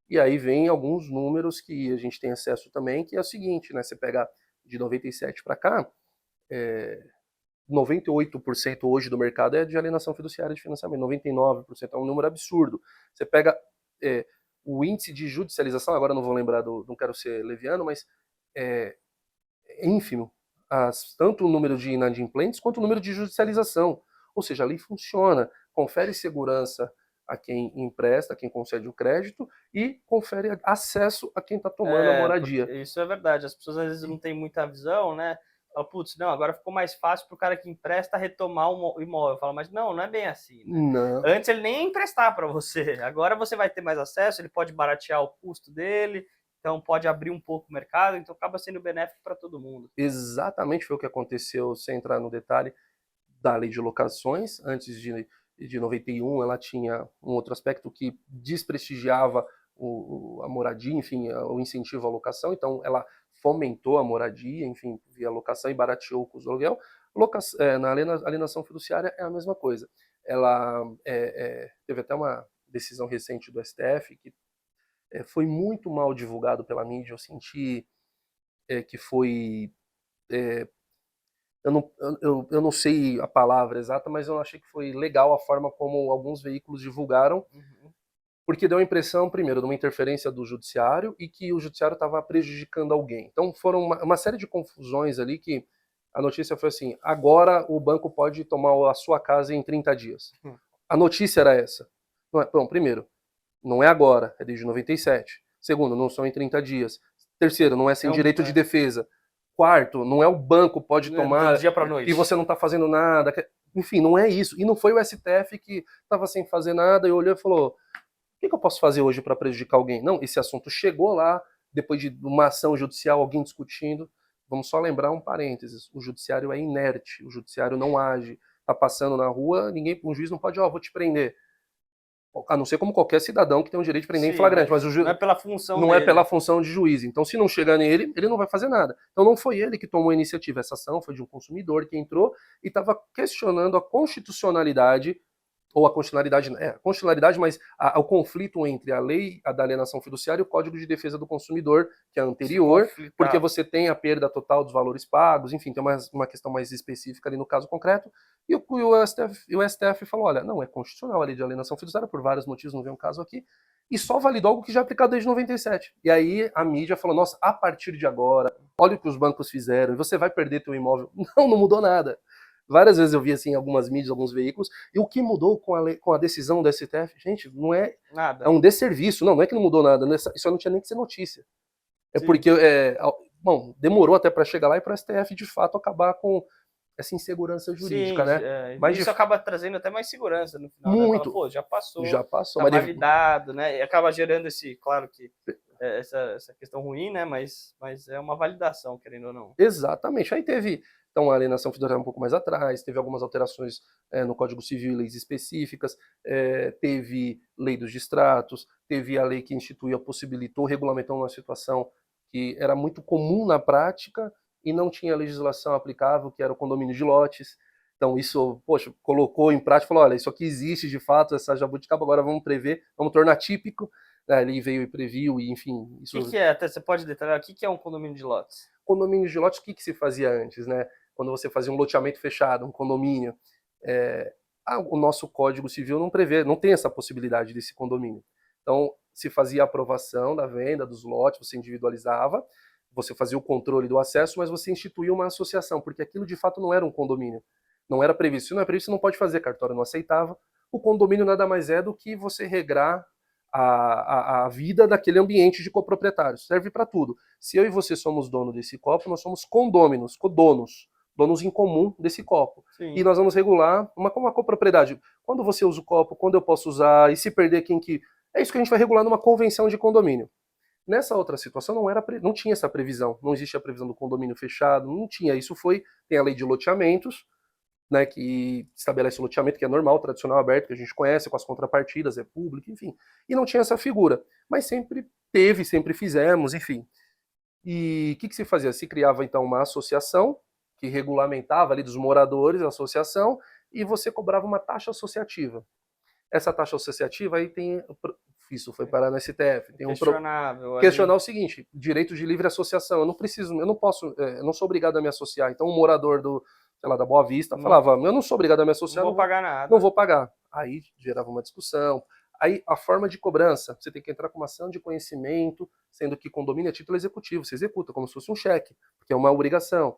Speaker 2: E aí vem alguns números que a gente tem acesso também, que é o seguinte, né, você pega de 97 para cá, 98% hoje do mercado é de alienação fiduciária de financiamento, 99%, é um número absurdo. Você pega o índice de judicialização, agora não vou lembrar, não quero ser leviano, mas é ínfimo, tanto o número de inadimplentes quanto o número de judicialização. Ou seja, a lei funciona, confere segurança a quem empresta, a quem concede o crédito, e confere acesso a quem está tomando a moradia.
Speaker 1: Isso é verdade, as pessoas às vezes não têm muita visão, né? Fala, putz, não, agora ficou mais fácil para o cara que empresta retomar o imóvel. Fala, mas não é bem assim, né?
Speaker 2: Não.
Speaker 1: Antes ele nem ia emprestar para você, agora você vai ter mais acesso, ele pode baratear o custo dele, então pode abrir um pouco o mercado, então acaba sendo benéfico para todo mundo.
Speaker 2: Exatamente foi o que aconteceu, sem entrar no detalhe, da lei de locações. Antes de 91, ela tinha um outro aspecto que desprestigiava a moradia, enfim, o incentivo à locação, então ela fomentou a moradia, enfim, via locação e barateou o custo do aluguel. Na alienação fiduciária é a mesma coisa. Ela teve até uma decisão recente do STF que foi muito mal divulgado pela mídia. Eu senti que foi... eu não sei a palavra exata, mas eu achei que foi legal a forma como alguns veículos divulgaram, porque deu a impressão, primeiro, de uma interferência do judiciário e que o judiciário estava prejudicando alguém. Então foram uma série de confusões ali que a notícia foi assim, agora o banco pode tomar a sua casa em 30 dias. A notícia era essa. Bom, primeiro, não é agora, é desde 97. Segundo, não são em 30 dias. Terceiro, não é sem direito de defesa. Quarto, não é o banco pode tomar
Speaker 1: do dia pra noite.
Speaker 2: E você não está fazendo nada. Enfim, não é isso. E não foi o STF que estava sem fazer nada e olhou e falou, o que eu posso fazer hoje para prejudicar alguém? Não, esse assunto chegou lá, depois de uma ação judicial, alguém discutindo. Vamos só lembrar um parênteses, o judiciário é inerte, o judiciário não age. Está passando na rua, um juiz não pode, vou te prender. A não ser como qualquer cidadão que tem o direito de prender em flagrante, mas o juiz
Speaker 1: não é pela função
Speaker 2: não
Speaker 1: dele.
Speaker 2: É pela função de juiz. Então, se não chegar nele, ele não vai fazer nada. Então, não foi ele que tomou a iniciativa. Essa ação foi de um consumidor que entrou e estava questionando a constitucionalidade ou a constitucionalidade, mas o conflito entre a lei da alienação fiduciária e o Código de Defesa do Consumidor, que é anterior, porque você tem a perda total dos valores pagos, enfim, tem uma questão mais específica ali no caso concreto, e o STF falou, olha, não é constitucional a lei de alienação fiduciária, por vários motivos, não vem um caso aqui, e só validou algo que já é aplicado desde 97. E aí a mídia falou, nossa, a partir de agora, olha o que os bancos fizeram, e você vai perder teu imóvel. Não mudou nada. Várias vezes eu vi assim algumas mídias, alguns veículos, e o que mudou com a decisão do STF, gente, não é
Speaker 1: nada.
Speaker 2: É um desserviço, não é que não mudou nada, isso não tinha nem que ser notícia. É Sim. porque, bom, demorou até para chegar lá e para o STF de fato acabar com essa insegurança jurídica,
Speaker 1: Sim,
Speaker 2: né?
Speaker 1: Mas isso acaba trazendo até mais segurança no final.
Speaker 2: Muito.
Speaker 1: Né? Fala, pô, já passou,
Speaker 2: tá
Speaker 1: validado, né? E acaba gerando claro que essa questão ruim, né? Mas é uma validação, querendo ou não.
Speaker 2: Exatamente. Aí teve então a alienação fiduciária um pouco mais atrás, teve algumas alterações no Código Civil, leis específicas, teve lei dos distratos, teve a lei que instituiu, possibilitou, regulamentou uma situação que era muito comum na prática e não tinha legislação aplicável, que era o condomínio de lotes. Então isso, poxa, colocou em prática, falou, olha, isso aqui existe de fato, essa jabuticaba, agora vamos prever, vamos tornar típico. Ele veio e previu, e enfim...
Speaker 1: Isso... O que é? Até você pode detalhar, o que é um condomínio de lotes?
Speaker 2: Condomínio de lotes, o que se fazia antes, né? Quando você fazia um loteamento fechado, um condomínio, o nosso Código Civil não tem essa possibilidade desse condomínio. Então, se fazia a aprovação da venda dos lotes, você individualizava, você fazia o controle do acesso, mas você instituía uma associação, porque aquilo de fato não era um condomínio. Não era previsto. Se não é previsto, não pode fazer, cartório não aceitava. O condomínio nada mais é do que você regrar a vida daquele ambiente de coproprietários. Serve para tudo. Se eu e você somos dono desse copo, nós somos condôminos, donos em comum desse copo. Sim. E nós vamos regular uma copropriedade. Quando você usa o copo, quando eu posso usar, e se perder quem que... É isso que a gente vai regular numa convenção de condomínio. Nessa outra situação não tinha essa previsão, não existe a previsão do condomínio fechado, não tinha. Isso tem a lei de loteamentos, né, que estabelece o loteamento, que é normal, tradicional, aberto, que a gente conhece, com as contrapartidas, é público, enfim. E não tinha essa figura. Mas sempre teve, sempre fizemos, enfim. E o que se fazia? Se criava, então, uma associação, que regulamentava ali dos moradores a associação, e você cobrava uma taxa associativa. Essa taxa associativa aí tem... Isso foi parar no STF. Tem questionar o seguinte, direito de livre associação. Eu não sou obrigado a me associar. Então, um morador da Boa Vista falava, eu não sou obrigado a me associar.
Speaker 1: Não vou pagar nada.
Speaker 2: Não vou pagar. Aí gerava uma discussão. Aí a forma de cobrança, você tem que entrar com uma ação de conhecimento, sendo que condomínio é título executivo, você executa como se fosse um cheque, porque é uma obrigação.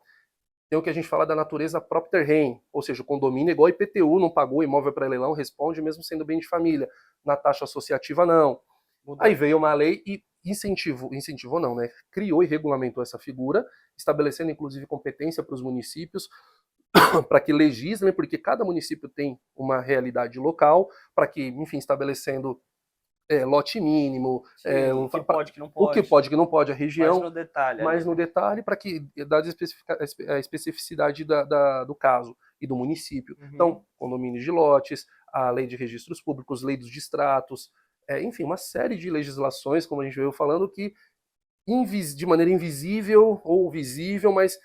Speaker 2: Tem o que a gente fala da natureza própria terreno, ou seja, o condomínio é igual IPTU, não pagou imóvel para leilão, responde mesmo sendo bem de família. Na taxa associativa, não. Mudou. Aí veio uma lei e incentivou não, né? Criou e regulamentou essa figura, estabelecendo inclusive competência para os municípios, para que legislem, porque cada município tem uma realidade local, para que, enfim, estabelecendo lote mínimo,
Speaker 1: o que pode, que não pode.
Speaker 2: O que pode, que não pode, a região.
Speaker 1: Mais
Speaker 2: no detalhe, para que dada a especificidade do caso e do município. Uhum. Então, condomínios de lotes, a lei de registros públicos, lei dos distratos, enfim, uma série de legislações, como a gente veio falando, que de maneira invisível ou visível, mas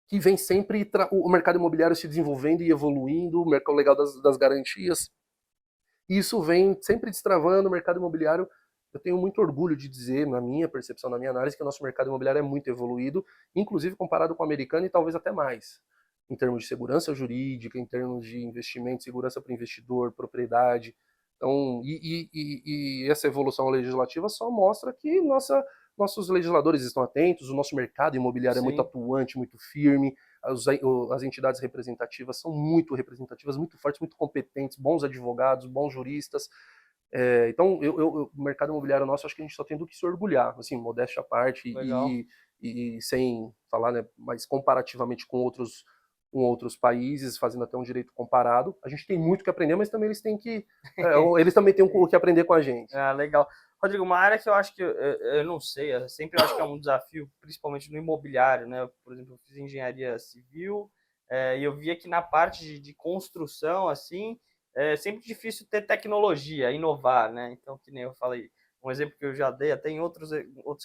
Speaker 2: que vem sempre o mercado imobiliário se desenvolvendo e evoluindo, o mercado legal das garantias. E isso vem sempre destravando o mercado imobiliário. Eu tenho muito orgulho de dizer, na minha percepção, na minha análise, que o nosso mercado imobiliário é muito evoluído, inclusive comparado com o americano e talvez até mais, em termos de segurança jurídica, em termos de investimento, segurança para o investidor, propriedade. Então, e essa evolução legislativa só mostra que nossos legisladores estão atentos, o nosso mercado imobiliário Sim. é muito atuante, muito firme, as entidades representativas são muito representativas, muito fortes, muito competentes, bons advogados, bons juristas. Então, o mercado imobiliário nosso, acho que a gente só tem do que se orgulhar, assim, modéstia à parte, e sem falar, né, mas comparativamente com outros países, fazendo até um direito comparado, a gente tem muito que aprender, mas também eles também têm o que aprender com a gente.
Speaker 1: Ah, legal. Rodrigo, uma área que eu acho que eu não sei, eu sempre acho que é um desafio, principalmente no imobiliário, né? Por exemplo, eu fiz engenharia civil e eu via que na parte de construção, assim, é sempre difícil ter tecnologia, inovar, né? Então, que nem eu falei, um exemplo que eu já dei até em outros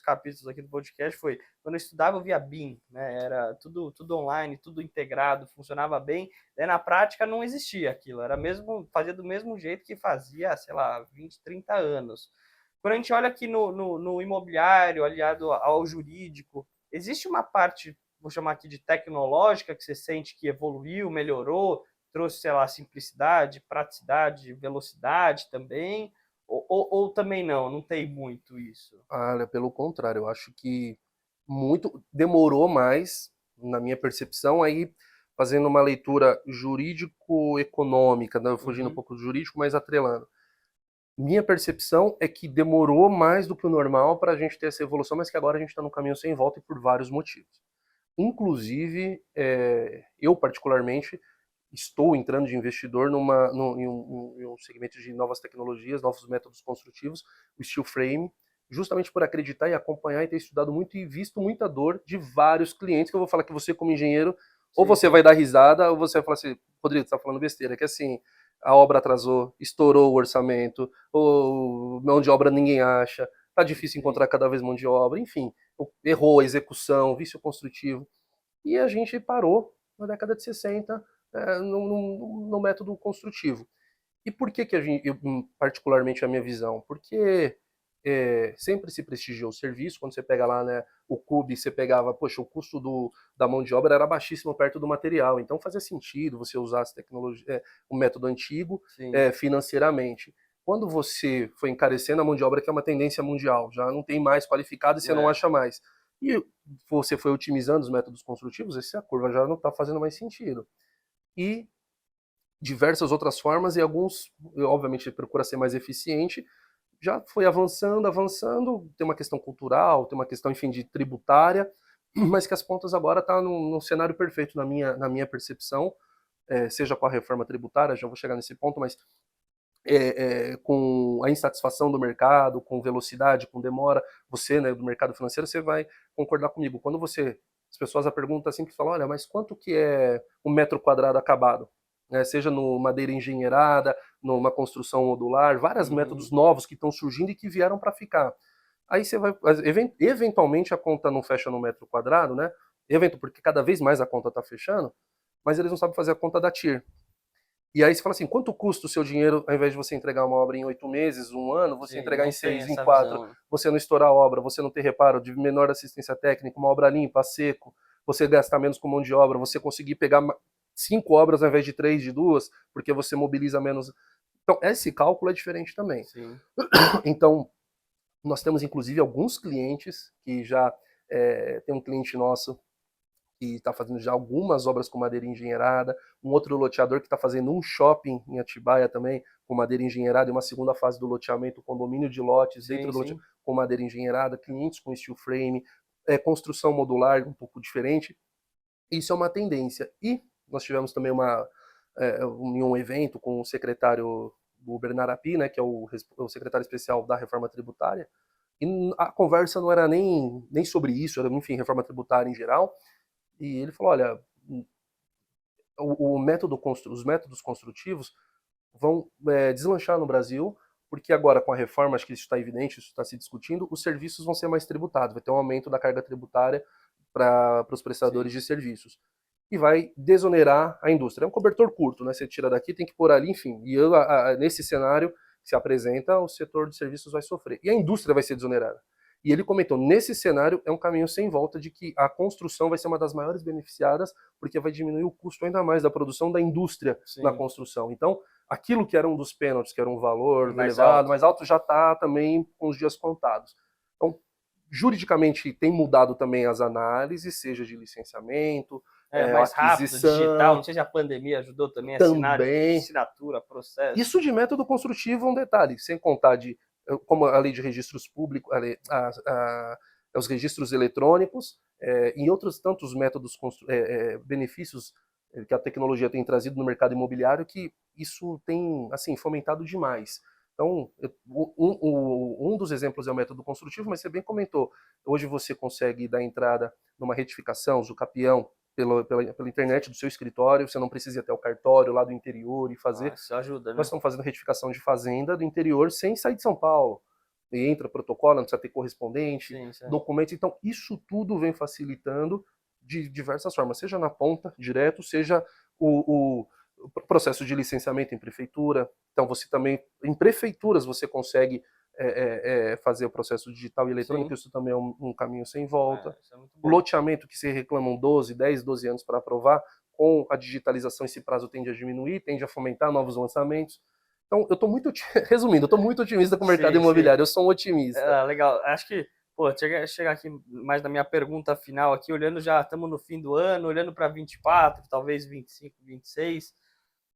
Speaker 1: capítulos aqui do podcast foi quando eu estudava eu via BIM, né? Era tudo online, tudo integrado, funcionava bem. Daí na prática não existia aquilo, era mesmo fazia do mesmo jeito que fazia, sei lá, 20, 30 anos. Quando a gente olha aqui no imobiliário, aliado ao jurídico, existe uma parte, vou chamar aqui de tecnológica, que você sente que evoluiu, melhorou, trouxe, sei lá, simplicidade, praticidade, velocidade também? Ou também não tem muito isso?
Speaker 2: Olha, pelo contrário, eu acho que muito demorou mais, na minha percepção, aí fazendo uma leitura jurídico-econômica, né, fugindo um
Speaker 1: Uhum.
Speaker 2: pouco do jurídico, mas atrelando. Minha percepção é que demorou mais do que o normal para a gente ter essa evolução, mas que agora a gente está no caminho sem volta e por vários motivos. Inclusive, eu particularmente estou entrando de investidor em um segmento de novas tecnologias, novos métodos construtivos, o steel frame, justamente por acreditar e acompanhar e ter estudado muito e visto muita dor de vários clientes, que eu vou falar que você como engenheiro, ou
Speaker 1: Sim,
Speaker 2: você
Speaker 1: sim.
Speaker 2: vai dar risada, ou você vai falar assim, Rodrigo, você está falando besteira, que assim, a obra atrasou, estourou o orçamento, ou mão de obra ninguém acha, tá difícil
Speaker 1: Sim.
Speaker 2: encontrar cada vez mão de obra, enfim, errou a execução, vício construtivo. E a gente parou na década de 60 no método construtivo. E por que a gente, particularmente a minha visão? Porque sempre se prestigiou o serviço. Quando você pega lá, né, o CUB, você pegava, poxa, o custo da mão de obra era baixíssimo perto do material, então fazia sentido você usar as tecnologias, o método antigo
Speaker 1: Sim.
Speaker 2: financeiramente. Quando você foi encarecendo a mão de obra, que é uma tendência mundial, já não tem mais qualificado e você não
Speaker 1: É.
Speaker 2: acha mais. E você foi otimizando os métodos construtivos, essa curva já não está fazendo mais sentido. E diversas outras formas, e alguns, obviamente, procura ser mais eficiente, já foi avançando, avançando, tem uma questão cultural, tem uma questão, enfim, de tributária, mas que as pontas agora estão no cenário perfeito, na minha percepção, seja com a reforma tributária, já vou chegar nesse ponto, mas com a insatisfação do mercado, com velocidade, com demora, você, né, do mercado financeiro, você vai concordar comigo. Quando as pessoas a perguntam sempre falam, olha, mas quanto que é um metro quadrado acabado? Seja no madeira engenheirada, numa construção modular, vários
Speaker 1: Uhum.
Speaker 2: métodos novos que estão surgindo e que vieram para ficar. Aí você vai, eventualmente a conta não fecha no metro quadrado, né? Porque cada vez mais a conta está fechando, mas eles não sabem fazer a conta da TIR. E aí você fala assim, quanto custa o seu dinheiro, ao invés de você entregar uma obra em 8 meses, um ano, você
Speaker 1: Sim,
Speaker 2: entregar em
Speaker 1: não tem
Speaker 2: 6, em
Speaker 1: essa
Speaker 2: 4,
Speaker 1: visão.
Speaker 2: você não estourar a obra, você não ter reparo de menor assistência técnica, uma obra limpa, seco, você gastar menos com mão de obra, você conseguir pegar 5 obras ao invés de 3, de 2, porque você mobiliza menos. Então, esse cálculo é diferente também.
Speaker 1: Sim.
Speaker 2: Então, nós temos inclusive alguns clientes que já tem um cliente nosso que está fazendo já algumas obras com madeira engenheirada, um outro loteador que está fazendo um shopping em Atibaia também com madeira engenheirada, e uma segunda fase do loteamento, condomínio de lotes dentro
Speaker 1: Sim,
Speaker 2: do loteamento
Speaker 1: sim.
Speaker 2: com madeira engenheirada, clientes com steel frame, construção modular um pouco diferente. Isso é uma tendência. E nós tivemos também um evento com o secretário do Bernardo Api, né, que é o secretário especial da reforma tributária, e a conversa não era nem sobre isso, era, enfim, reforma tributária em geral, e ele falou, olha, os métodos construtivos vão deslanchar no Brasil, porque agora com a reforma, acho que isso está evidente, isso está se discutindo, os serviços vão ser mais tributados, vai ter um aumento da carga tributária para os prestadores
Speaker 1: Sim.
Speaker 2: de serviços. E vai desonerar a indústria. É um cobertor curto, né? Você tira daqui, tem que pôr ali, enfim. E nesse cenário que se apresenta, o setor de serviços vai sofrer. E a indústria vai ser desonerada. E ele comentou, nesse cenário é um caminho sem volta de que a construção vai ser uma das maiores beneficiadas, porque vai diminuir o custo ainda mais da produção da indústria na
Speaker 1: Sim.
Speaker 2: construção. Então, aquilo que era um dos pênaltis, que era um valor
Speaker 1: Mais
Speaker 2: elevado,
Speaker 1: alto.
Speaker 2: mais alto, já está também com os dias contados. Então, juridicamente tem mudado também as análises, seja de licenciamento,
Speaker 1: Mais rápido, digital. Não
Speaker 2: aquisição,
Speaker 1: sei se a pandemia ajudou também a
Speaker 2: também.
Speaker 1: assinatura, processo.
Speaker 2: Isso de método construtivo é um detalhe, sem contar como a lei de registros públicos, os registros eletrônicos, e outros tantos métodos, benefícios que a tecnologia tem trazido no mercado imobiliário, que isso tem assim fomentado demais. Então, um dos exemplos é o método construtivo, mas você bem comentou, hoje você consegue dar entrada numa retificação, Zucapião, pela internet do seu escritório, você não precisa ir até o cartório lá do interior e fazer.
Speaker 1: Isso ajuda,
Speaker 2: Nós
Speaker 1: né?
Speaker 2: estamos fazendo retificação de fazenda do interior sem sair de São Paulo. entra protocolo, não precisa ter correspondente,
Speaker 1: sim.
Speaker 2: documentos. Então, isso tudo vem facilitando de diversas formas, seja na ponta, direto, seja o processo de licenciamento em prefeitura. Então, você também, em prefeituras, você consegue fazer o processo digital e eletrônico,
Speaker 1: Sim.
Speaker 2: isso também é um caminho sem volta.
Speaker 1: Isso é muito
Speaker 2: O
Speaker 1: bom.
Speaker 2: loteamento que se reclamam 10, 12 anos para aprovar, com a digitalização esse prazo tende a diminuir, tende a fomentar novos lançamentos. Então, eu estou muito, resumindo, eu estou muito otimista com o mercado
Speaker 1: Sim.
Speaker 2: imobiliário, eu sou um otimista.
Speaker 1: Legal. Acho que, pô, chegar aqui mais na minha pergunta final aqui, olhando já, estamos no fim do ano, olhando para 24, talvez 25, 26.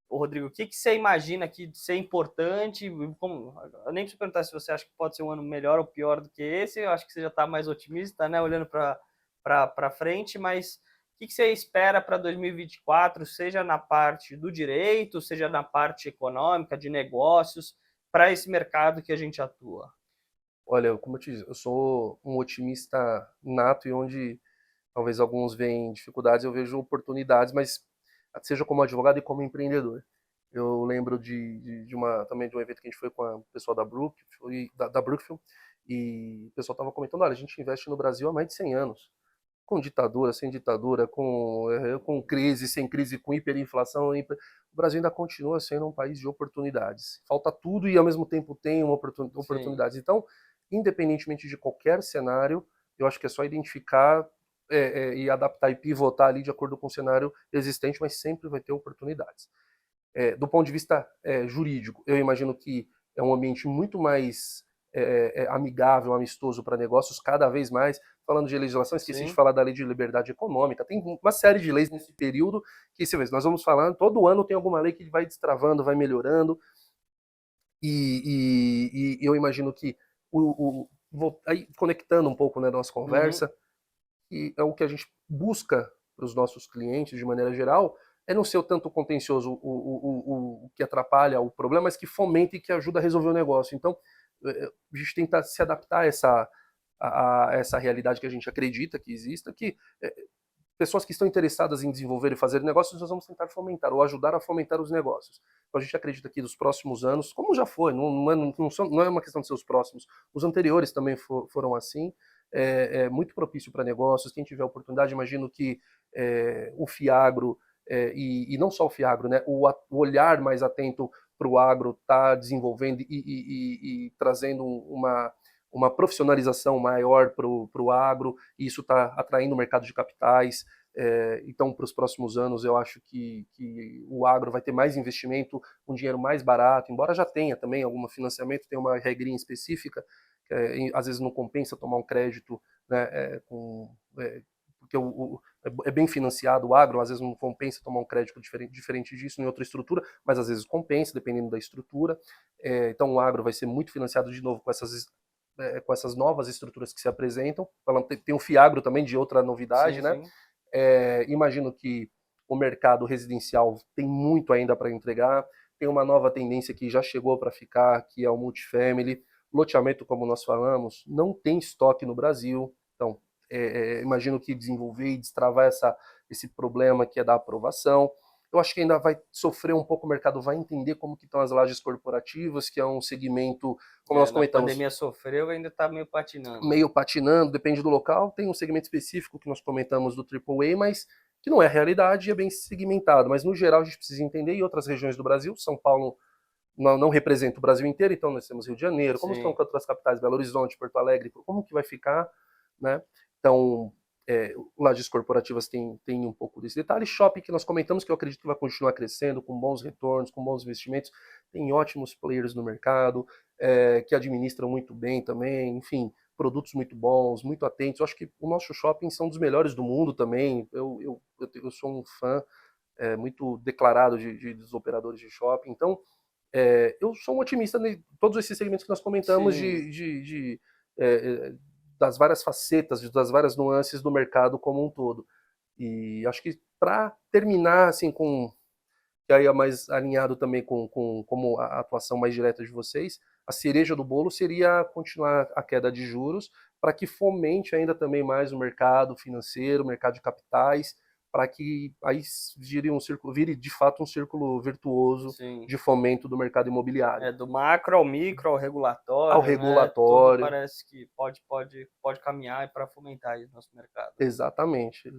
Speaker 1: Ô, Rodrigo, o que você imagina que ser importante? Como, eu nem preciso perguntar se você acha que pode ser um ano melhor ou pior do que esse, eu acho que você já está mais otimista, né, olhando para frente, mas o que você espera para 2024, seja na parte do direito, seja na parte econômica, de negócios, para esse mercado que a gente atua?
Speaker 2: Olha, como eu te disse, eu sou um otimista nato e onde talvez alguns veem dificuldades, eu vejo oportunidades, mas seja como advogado e como empreendedor. Eu lembro também de um evento que a gente foi com o pessoal da Brookfield, e o pessoal estava comentando, olha, a gente investe no Brasil há mais de 100 anos, com ditadura, sem ditadura, com crise, sem crise, com hiperinflação. O Brasil ainda continua sendo um país de oportunidades. Falta tudo e ao mesmo tempo tem uma oportunidades. Então, independentemente de qualquer cenário, eu acho que é só identificar e adaptar e pivotar ali de acordo com o cenário existente, mas sempre vai ter oportunidades. Do ponto de vista jurídico, eu imagino que é um ambiente muito mais amigável, amistoso para negócios, cada vez mais. Falando de legislação, esqueci
Speaker 1: Sim.
Speaker 2: de falar da lei de liberdade econômica. Tem uma série de leis nesse período que, se vê, nós vamos falando, todo ano tem alguma lei que vai destravando, vai melhorando. E eu imagino que, aí, conectando um pouco, né, da nossa conversa, e é o que a gente busca para os nossos clientes, de maneira geral, é não ser o tanto contencioso o que atrapalha o problema, mas que fomenta e que ajuda a resolver o negócio. Então, a gente tenta se adaptar a essa realidade que a gente acredita que exista, que pessoas que estão interessadas em desenvolver e fazer negócios, nós vamos tentar fomentar ou ajudar a fomentar os negócios. Então a gente acredita que nos próximos anos, como já foi, não é uma questão de ser os próximos, os anteriores também foram assim, muito propício para negócios. Quem tiver oportunidade, imagino que o Fiagro, e não só o Fiagro, né, o olhar mais atento para o agro está desenvolvendo e trazendo uma profissionalização maior para o agro, e isso está atraindo o mercado de capitais. Então, para os próximos anos, eu acho que o agro vai ter mais investimento, um dinheiro mais barato, embora já tenha também algum financiamento, tem uma regrinha específica, às vezes não compensa tomar um crédito, né, porque é bem financiado o agro, às vezes não compensa tomar um crédito diferente disso em outra estrutura, mas às vezes compensa, dependendo da estrutura. Então, o agro vai ser muito financiado de novo com essas novas estruturas que se apresentam. Tem um Fiagro também de outra novidade, né?
Speaker 1: Sim.
Speaker 2: Imagino que o mercado residencial tem muito ainda para entregar. Tem uma nova tendência que já chegou para ficar, que é o multifamily. Loteamento, como nós falamos, não tem estoque no Brasil. Então, imagino que desenvolver e destravar esse problema que é da aprovação. Eu acho que ainda vai sofrer um pouco, o mercado vai entender como que estão as lajes corporativas, que é um segmento, como nós
Speaker 1: Na
Speaker 2: comentamos,
Speaker 1: pandemia sofreu e ainda está meio patinando.
Speaker 2: meio patinando, depende do local. Tem um segmento específico que nós comentamos do AAA, mas que não é realidade e é bem segmentado. Mas, no geral, a gente precisa entender, e outras regiões do Brasil, São Paulo não representa o Brasil inteiro, então nós temos Rio de Janeiro, como estão com outras capitais, Belo Horizonte, Porto Alegre, como que vai ficar, né? Então, lajes corporativas tem um pouco desse detalhe. Shopping, que nós comentamos, que eu acredito que vai continuar crescendo, com bons retornos, com bons investimentos, tem ótimos players no mercado, que administram muito bem também, enfim, produtos muito bons, muito atentos. Eu acho que o nosso shopping são dos melhores do mundo também. Eu sou um fã muito declarado dos operadores de shopping, então eu sou um otimista em todos esses segmentos que nós comentamos das várias facetas, das várias nuances do mercado como um todo. E acho que para terminar assim que aí é mais alinhado também com como a atuação mais direta de vocês, a cereja do bolo seria continuar a queda de juros para que fomente ainda também mais o mercado financeiro, o mercado de capitais, para que aí vire de fato um círculo virtuoso
Speaker 1: Sim.
Speaker 2: de fomento do mercado imobiliário.
Speaker 1: Do macro ao micro, ao
Speaker 2: Ao
Speaker 1: regulatório, né? Tudo
Speaker 2: regulatório.
Speaker 1: parece que pode caminhar para fomentar aí o nosso mercado.
Speaker 2: Exatamente.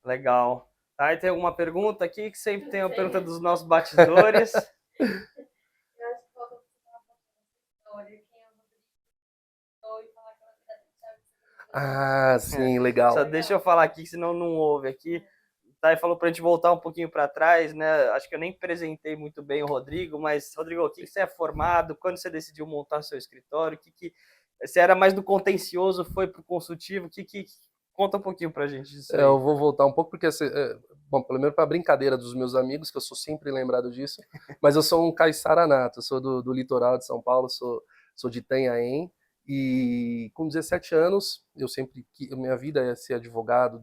Speaker 1: Legal. Tá, e tem alguma pergunta aqui, que sempre tem a pergunta dos nossos batidores.
Speaker 2: Ah, sim, legal.
Speaker 1: Só deixa eu falar aqui, senão não ouve aqui. Tá, e falou pra gente voltar um pouquinho para trás, né? Acho que eu nem apresentei muito bem o Rodrigo, mas, Rodrigo, o que você é formado? Quando você decidiu montar seu escritório? Você era mais do contencioso, foi pro consultivo? Conta um pouquinho pra gente disso aí.
Speaker 2: Eu vou voltar um pouco, porque, bom, pelo menos para brincadeira dos meus amigos, que eu sou sempre lembrado disso, mas eu sou um caiçara nato, eu sou do litoral de São Paulo, sou de Itanhaém, e com 17 anos, minha vida é ser advogado,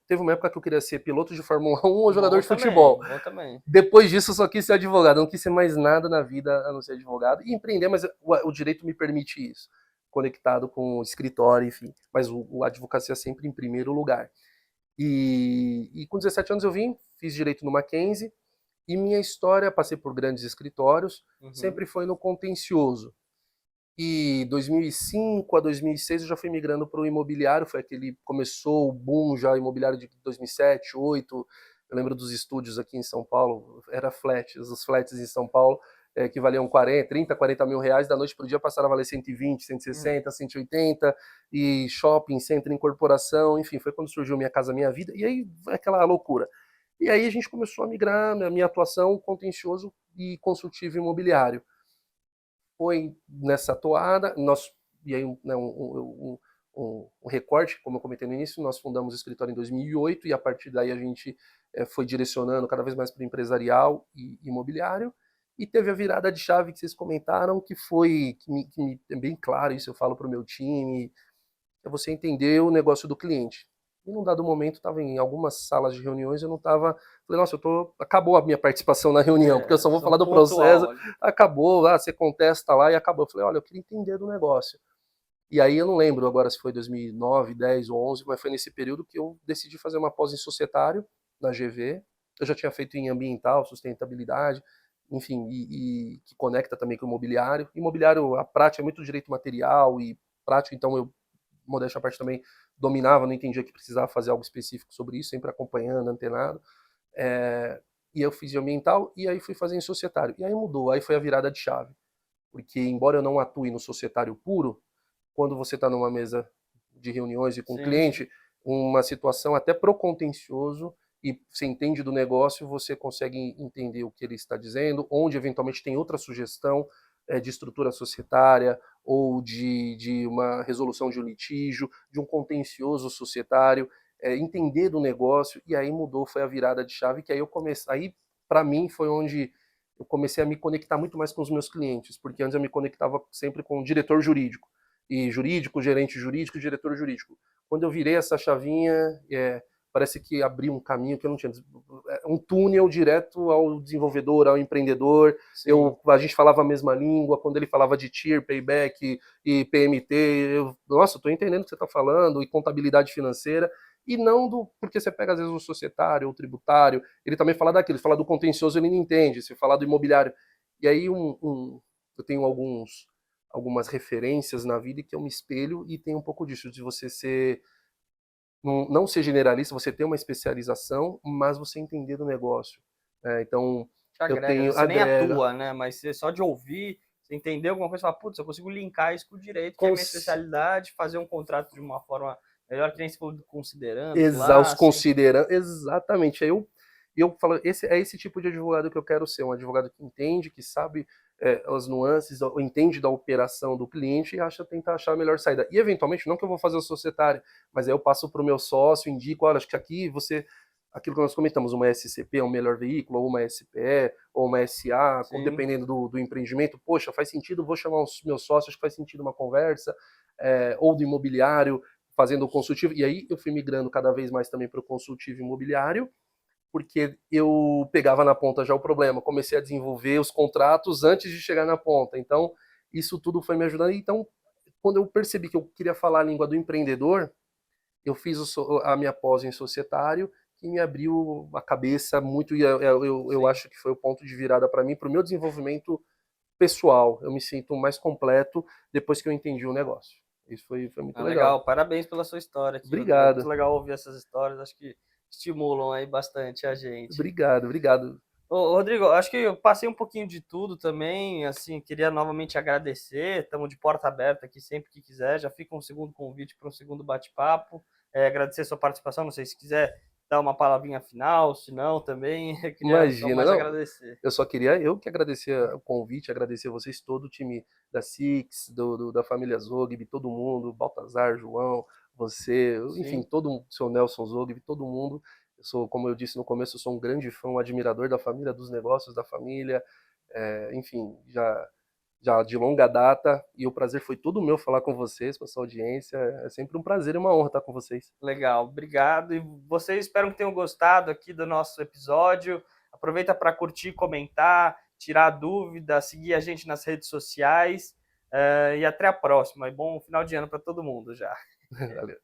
Speaker 2: teve uma época que eu queria ser piloto de Fórmula 1 ou jogador de futebol.
Speaker 1: Bom também.
Speaker 2: Depois disso, eu só quis ser advogado, eu não quis ser mais nada na vida a não ser advogado, e empreender, mas o direito me permite isso, conectado com o escritório, enfim, mas a advocacia sempre em primeiro lugar. E com 17 anos eu fiz direito no Mackenzie, e minha história, passei por grandes escritórios, sempre foi no contencioso. E 2005 a 2006 eu já fui migrando para o imobiliário, começou o boom já imobiliário de 2007, 2008, eu lembro dos estúdios aqui em São Paulo, os flats em São Paulo, que valiam 30, 40 mil reais, da noite para o dia passaram a valer 120, 160, 180, e shopping, centro, incorporação, enfim, foi quando surgiu Minha Casa Minha Vida, e aí aquela loucura. E aí a gente começou a migrar a minha atuação contencioso e consultivo imobiliário. Foi nessa toada, e aí né, um recorte, como eu comentei no início, nós fundamos o escritório em 2008 e a partir daí a gente foi direcionando cada vez mais para o empresarial e imobiliário, e teve a virada de chave que vocês comentaram, que me é bem claro, isso eu falo para o meu time, é você entender o negócio do cliente. E num dado momento, estava em algumas salas de reuniões, eu não estava... Falei, nossa, acabou a minha participação na reunião, porque eu só vou falar do processo, acabou, você contesta lá e acabou. Eu falei, olha, eu queria entender do negócio. E aí eu não lembro agora se foi 2009, 10 ou 11, mas foi nesse período que eu decidi fazer uma pós em societário, na GV. Eu já tinha feito em ambiental, sustentabilidade, enfim, e que conecta também com o imobiliário. Imobiliário, a prática é muito direito material e prático, então eu, modéstia à parte, também dominava, não entendia que precisava fazer algo específico sobre isso, sempre acompanhando, antenado. E eu fiz de ambiental e aí fui fazer em societário. E aí mudou, aí foi a virada de chave. Porque embora eu não atue no societário puro, quando você está numa mesa de reuniões e com o cliente, uma situação até pro contencioso, e você entende do negócio, você consegue entender o que ele está dizendo, onde eventualmente tem outra sugestão de estrutura societária ou de uma resolução de um litígio, de um contencioso societário, entender do negócio, e aí mudou, foi a virada de chave, que aí aí para mim foi onde eu comecei a me conectar muito mais com os meus clientes, porque antes eu me conectava sempre com o diretor jurídico, e gerente jurídico, diretor jurídico. Quando eu virei essa chavinha, parece que abriu um caminho que eu não tinha, um túnel direto ao desenvolvedor, ao empreendedor. A gente falava a mesma língua, quando ele falava de TIR, Payback e PMT, nossa, eu tô entendendo o que você está falando, e contabilidade financeira, e não porque você pega às vezes o societário ou o tributário, ele também fala daquilo, ele fala do contencioso, ele não entende, se falar do imobiliário. E aí eu tenho algumas referências na vida que eu me espelho, e tem um pouco disso, de você não ser generalista, você ter uma especialização, mas você entender do negócio. Então,
Speaker 1: você nem atua, né? Mas você só de ouvir, você entender alguma coisa, você fala, putz, eu consigo linkar isso com o direito, que é a minha especialidade, fazer um contrato de uma forma melhor, que nem se for considerando.
Speaker 2: Exatamente. Aí eu falo, esse tipo de advogado que eu quero ser, um advogado que entende, que sabe as nuances, entende da operação do cliente e tenta achar a melhor saída. E eventualmente, não que eu vou fazer o societário, mas aí eu passo para o meu sócio, indico, olha, acho que aqui aquilo que nós comentamos, uma SCP é um melhor veículo, ou uma SPE, ou uma SA, dependendo do empreendimento, poxa, faz sentido, vou chamar os meus sócios, acho que faz sentido uma conversa, ou do imobiliário, fazendo o consultivo, e aí eu fui migrando cada vez mais também para o consultivo imobiliário, porque eu pegava na ponta já o problema, comecei a desenvolver os contratos antes de chegar na ponta, então isso tudo foi me ajudando. Então, quando eu percebi que eu queria falar a língua do empreendedor, eu fiz a minha pós em societário, que me abriu a cabeça muito, e eu acho que foi o ponto de virada para mim, para o meu desenvolvimento pessoal. Eu me sinto mais completo depois que eu entendi o negócio. Isso foi muito legal.
Speaker 1: Legal, parabéns pela sua história aqui, Rodrigo. É muito
Speaker 2: Obrigado,
Speaker 1: legal ouvir essas histórias, acho que estimulam aí bastante a gente.
Speaker 2: obrigado.
Speaker 1: Ô, Rodrigo, acho que eu passei um pouquinho de tudo também, assim, queria novamente agradecer, estamos de porta aberta aqui sempre que quiser, já fica um segundo convite para um segundo bate-papo, agradecer a sua participação, não sei se quiser dar uma palavrinha final, se não também, eu queria só
Speaker 2: Imagina,
Speaker 1: mais
Speaker 2: não,
Speaker 1: agradecer.
Speaker 2: eu que agradecer o convite, agradecer vocês, todo o time da Six, da família Zogby, todo mundo, Baltazar, João, você, enfim,
Speaker 1: Sim,
Speaker 2: todo o seu Nelson Zogby, todo mundo. Eu sou, como eu disse no começo, eu sou um grande fã, um admirador da família, dos negócios da família, enfim, já de longa data, e o prazer foi todo meu falar com vocês, com a sua audiência. É sempre um prazer e uma honra estar com vocês.
Speaker 1: legal, obrigado. E vocês espero que tenham gostado aqui do nosso episódio. Aproveita para curtir, comentar, tirar dúvida, seguir a gente nas redes sociais. E até a próxima. E bom final de ano para todo mundo já.
Speaker 2: Valeu.